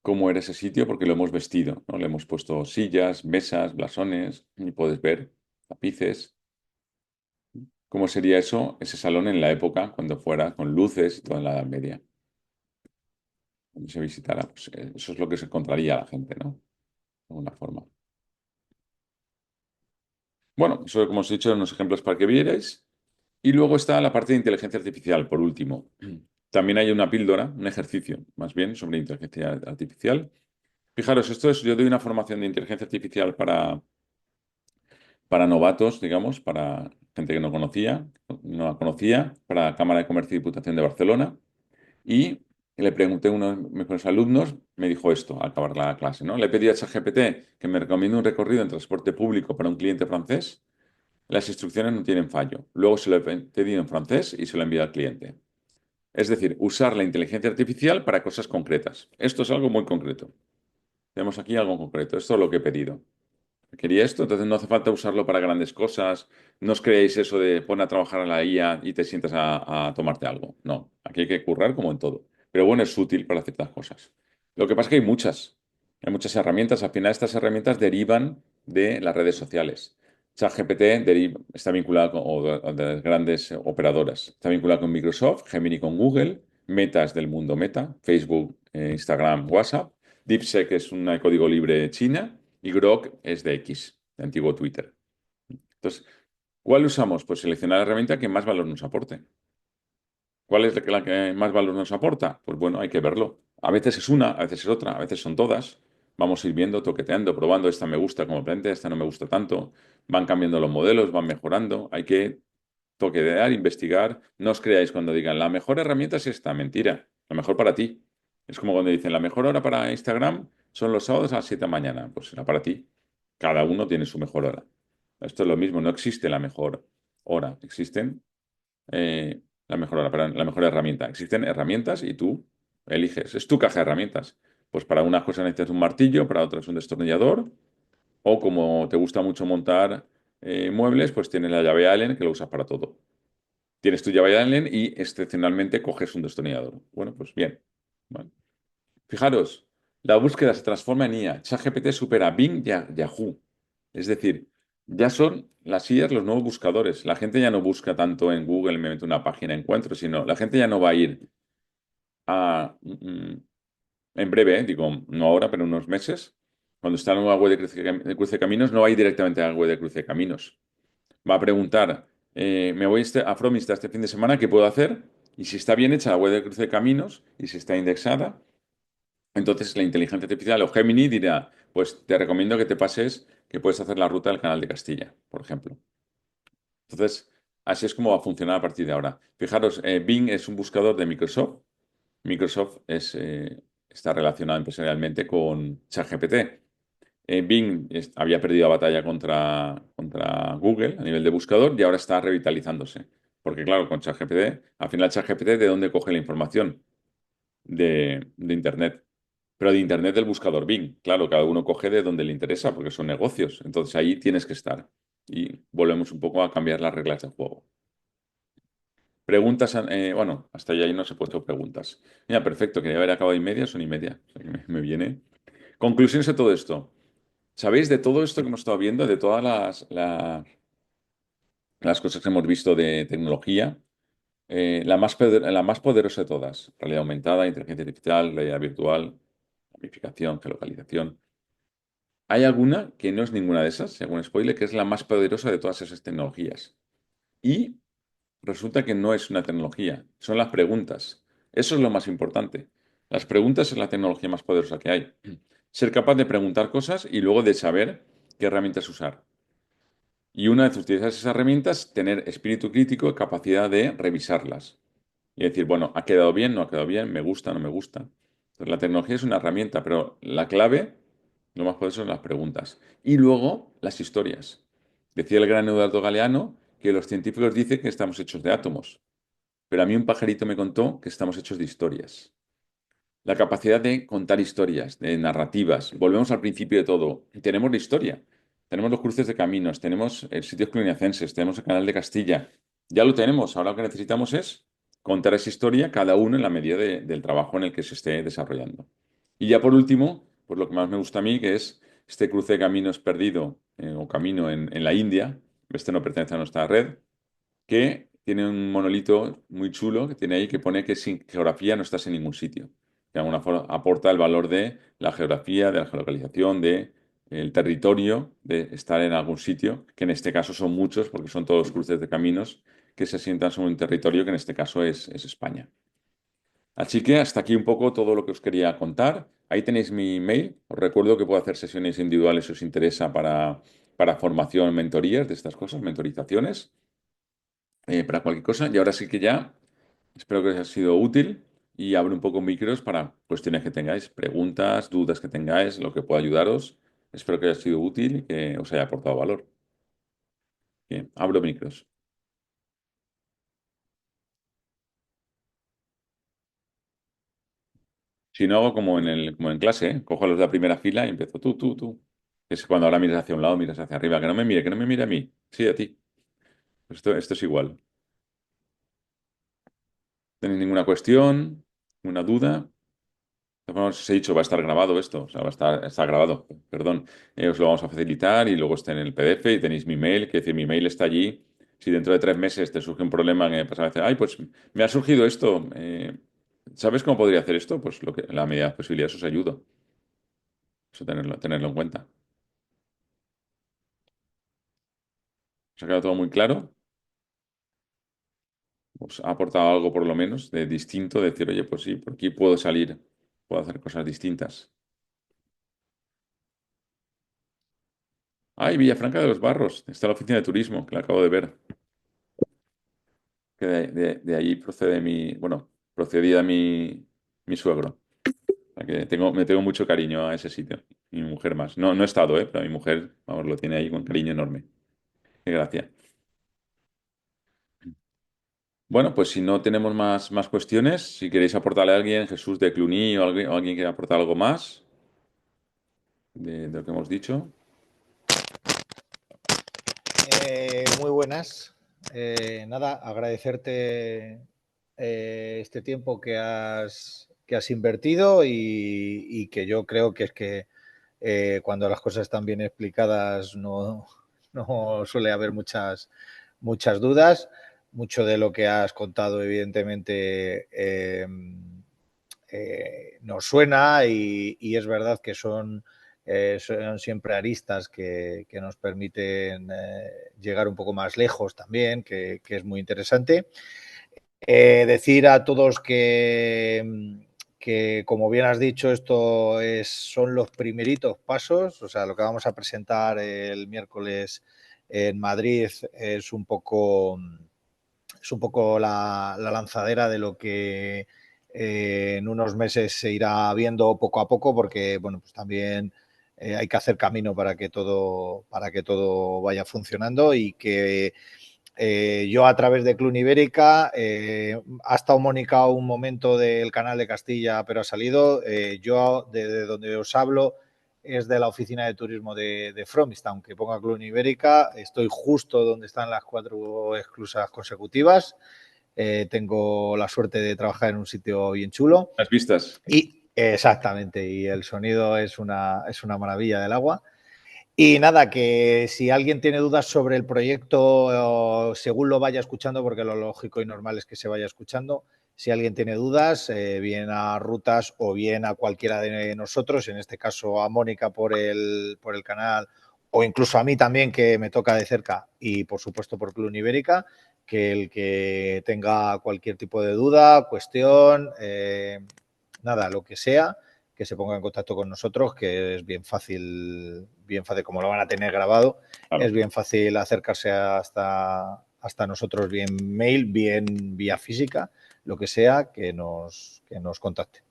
Speaker 1: cómo era ese sitio porque lo hemos vestido, ¿no? Le hemos puesto sillas, mesas, blasones y puedes ver tapices. ¿Cómo sería eso, ese salón en la época cuando fuera con luces y toda la Edad Media? Cuando se visitara, pues eso es lo que se encontraría la gente, ¿no? De alguna forma. Bueno, eso como os he dicho, unos ejemplos para que vierais. Y luego está la parte de inteligencia artificial, por último. También hay una píldora, un ejercicio, más bien, sobre inteligencia artificial. Fijaros, yo doy una formación de inteligencia artificial para novatos, digamos, para gente que no la conocía, para la Cámara de Comercio y Diputación de Barcelona. Y le pregunté a uno de mis alumnos, me dijo esto al acabar la clase, ¿no? Le pedí a ChatGPT que me recomiende un recorrido en transporte público para un cliente francés. Las instrucciones no tienen fallo. Luego se lo he pedido en francés y se lo envío al cliente. Es decir, usar la inteligencia artificial para cosas concretas. Esto es algo muy concreto. Tenemos aquí algo concreto. Esto es lo que he pedido. Quería esto, entonces no hace falta usarlo para grandes cosas. No os creéis eso de poner a trabajar a la IA y te sientas a tomarte algo. No, aquí hay que currar como en todo. Pero bueno, es útil para ciertas cosas. Lo que pasa es que hay muchas. Hay muchas herramientas. Al final estas herramientas derivan de las redes sociales. ChatGPT está vinculado de las grandes operadoras. Está vinculado con Microsoft, Gemini con Google, Meta es del mundo Meta, Facebook, Instagram, WhatsApp. DeepSeek es una de código libre china y Grok es de X, de antiguo Twitter. Entonces, ¿cuál usamos? Pues seleccionar la herramienta que más valor nos aporte. ¿Cuál es la que más valor nos aporta? Pues bueno, hay que verlo. A veces es una, a veces es otra, a veces son todas. Vamos a ir viendo, toqueteando, probando. Esta me gusta como plantea, esta no me gusta tanto. Van cambiando los modelos, van mejorando. Hay que toquetear, investigar. No os creáis cuando digan la mejor herramienta es esta. Mentira. La mejor para ti. Es como cuando dicen la mejor hora para Instagram son los sábados a las 7 de la mañana. Pues será para ti. Cada uno tiene su mejor hora. Esto es lo mismo. No existe la mejor hora. Existen la mejor hora, perdón, la mejor herramienta. Existen herramientas y tú eliges. Es tu caja de herramientas. Pues para unas cosas necesitas un martillo, para otras un destornillador. O como te gusta mucho montar muebles, pues tienes la llave Allen que lo usas para todo. Tienes tu llave Allen y excepcionalmente coges un destornillador. Bueno, pues bien. Vale. Fijaros, la búsqueda se transforma en IA. ChatGPT supera a Bing y a Yahoo. Es decir, ya son las IAs los nuevos buscadores. La gente ya no busca tanto en Google, me meto en una página, encuentro, sino la gente ya no va a ir a, en breve, digo, no ahora, pero en unos meses, cuando está la nueva web de cruce de caminos, no va a ir directamente a la web de cruce de caminos. Va a preguntar, me voy a Fromista este fin de semana, ¿qué puedo hacer? Y si está bien hecha la web de cruce de caminos y si está indexada, entonces la inteligencia artificial o Gemini dirá, pues te recomiendo que te pases, que puedes hacer la ruta del Canal de Castilla, por ejemplo. Entonces, así es como va a funcionar a partir de ahora. Fijaros, Bing es un buscador de Microsoft. Microsoft está relacionado empresarialmente con ChatGPT. Bing había perdido la batalla contra Google a nivel de buscador y ahora está revitalizándose. Porque claro, con ChatGPT, al final ChatGPT, ¿de dónde coge la información? De Internet. Pero de Internet del buscador Bing. Claro, cada uno coge de donde le interesa porque son negocios. Entonces ahí tienes que estar. Y volvemos un poco a cambiar las reglas del juego. Preguntas, bueno, hasta ahí no se he puesto preguntas. Mira, perfecto, quería haber acabado y media, son y media. O sea que me viene. Conclusiones de todo esto. ¿Sabéis de todo esto que hemos estado viendo, de todas las cosas que hemos visto de tecnología? La más poderosa de todas, realidad aumentada, inteligencia artificial, realidad virtual, gamificación, geolocalización. Hay alguna que no es ninguna de esas, según spoiler, que es la más poderosa de todas esas tecnologías. Y resulta que no es una tecnología, son las preguntas. Eso es lo más importante. Las preguntas es la tecnología más poderosa que hay. Ser capaz de preguntar cosas y luego de saber qué herramientas usar. Y una vez utilizas esas herramientas, tener espíritu crítico y capacidad de revisarlas. Y decir, bueno, ¿ha quedado bien? ¿No ha quedado bien? ¿Me gusta? ¿No me gusta? Entonces, la tecnología es una herramienta, pero la clave, lo más poderoso son las preguntas. Y luego, las historias. Decía el gran Eduardo Galeano que los científicos dicen que estamos hechos de átomos, pero a mí un pajarito me contó que estamos hechos de historias. La capacidad de contar historias, de narrativas. Volvemos al principio de todo. Tenemos la historia. Tenemos los cruces de caminos, tenemos sitios cluniacenses, tenemos el Canal de Castilla. Ya lo tenemos. Ahora lo que necesitamos es contar esa historia, cada uno en la medida del trabajo en el que se esté desarrollando. Y ya por último, pues lo que más me gusta a mí, que es este cruce de caminos perdido o camino en la India. Este no pertenece a nuestra red, que tiene un monolito muy chulo que tiene ahí que pone que sin geografía no estás en ningún sitio. De alguna forma aporta el valor de la geografía, de la geolocalización, de el territorio, de estar en algún sitio, que en este caso son muchos, porque son todos cruces de caminos que se sientan sobre un territorio que en este caso es España. Así que hasta aquí un poco todo lo que os quería contar. Ahí tenéis mi email. Os recuerdo que puedo hacer sesiones individuales si os interesa para formación, mentorías de estas cosas, mentorizaciones para cualquier cosa. Y ahora sí que ya espero que os haya sido útil y abro un poco micros para cuestiones que tengáis, preguntas, dudas que tengáis, lo que pueda ayudaros. Espero que haya sido útil y que os haya aportado valor. Bien, abro micros. Si no hago como en clase, ¿eh? Cojo a los de la primera fila y empiezo tú. Es cuando ahora miras hacia un lado, miras hacia arriba. Que no me mire a mí. Sí, a ti. Esto es igual. ¿Tenéis ninguna cuestión? ¿Ninguna duda? Bueno, os he dicho, va a estar grabado esto, o sea, está grabado, perdón. Os lo vamos a facilitar y luego está en el PDF y tenéis mi mail, que decir, mi mail está allí. Si dentro de 3 meses te surge un problema que pasa a veces, ay, pues me ha surgido esto, ¿sabes cómo podría hacer esto? Pues en la medida de las posibilidades os ayudo. Eso tenerlo en cuenta. ¿Os ha quedado todo muy claro? ¿Os ha aportado algo por lo menos de distinto? De decir, oye, pues sí, por aquí puedo salir, puedo hacer cosas distintas. Ay, Villafranca de los Barros, está la oficina de turismo, que la acabo de ver. Que de ahí procedía mi suegro. O sea que me tengo mucho cariño a ese sitio. Y mi mujer más. No, no he estado, ¿eh? Pero mi mujer, vamos, lo tiene ahí con cariño enorme. Qué gracia. Bueno, pues si no tenemos más cuestiones, si queréis aportarle a alguien, Jesús de Cluny o alguien quiere aportar algo más de lo que hemos dicho.
Speaker 2: Muy buenas. Nada, agradecerte este tiempo que que has invertido y que yo creo que es que cuando las cosas están bien explicadas no suele haber muchas dudas. Mucho de lo que has contado, evidentemente, nos suena y es verdad que son siempre aristas que nos permiten llegar un poco más lejos también, que es muy interesante. Decir a todos que, como bien has dicho, son los primeritos pasos, o sea, lo que vamos a presentar el miércoles en Madrid es un poco la lanzadera de lo que en unos meses se irá viendo poco a poco, porque bueno, pues también hay que hacer camino para que todo vaya funcionando y que yo a través de Club Ibérica, ha estado Mónica un momento del canal de Castilla, pero ha salido. Yo, desde donde os hablo, es de la oficina de turismo de Fromista, aunque ponga Club Ibérica, estoy justo donde están las 4 exclusas consecutivas. Tengo la suerte de trabajar en un sitio bien chulo.
Speaker 1: Las vistas.
Speaker 2: Y exactamente, y el sonido es una maravilla del agua. Y nada, que si alguien tiene dudas sobre el proyecto, según lo vaya escuchando, porque lo lógico y normal es que se vaya escuchando, si alguien tiene dudas, bien a Rutas o bien a cualquiera de nosotros, en este caso a Mónica por el canal, o incluso a mí también, que me toca de cerca, y por supuesto por Club Ibérica, que el que tenga cualquier tipo de duda, cuestión, nada, lo que sea, que se ponga en contacto con nosotros, que es bien fácil, como lo van a tener grabado,
Speaker 1: Claro,
Speaker 2: es bien fácil acercarse hasta nosotros, bien mail, bien vía física, lo que sea, que nos contacte.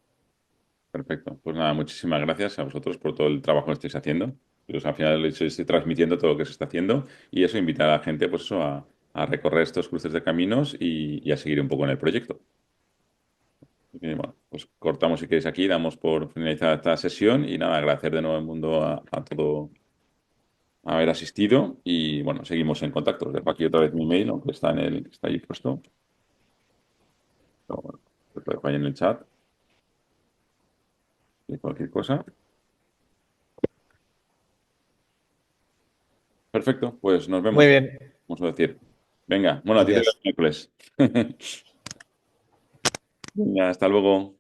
Speaker 1: perfecto. Pues nada, muchísimas gracias a vosotros por todo el trabajo que estáis haciendo. Pues al final estáis transmitiendo todo lo que se está haciendo y eso invitar a la gente pues eso, a recorrer estos cruces de caminos y a seguir un poco en el proyecto. Y, bueno, pues cortamos si queréis aquí, damos por finalizada esta sesión y nada, agradecer de nuevo al mundo a todo haber asistido y bueno, seguimos en contacto. Os dejo aquí otra vez mi mail, aunque está ahí puesto. Pero, bueno, os lo dejo ahí en el chat y cualquier cosa. Perfecto, pues nos
Speaker 2: Muy
Speaker 1: vemos.
Speaker 2: bien,
Speaker 1: Vamos a decir. Venga, bueno, a ti te veo
Speaker 2: gracias.
Speaker 1: el miércoles. Venga, hasta luego.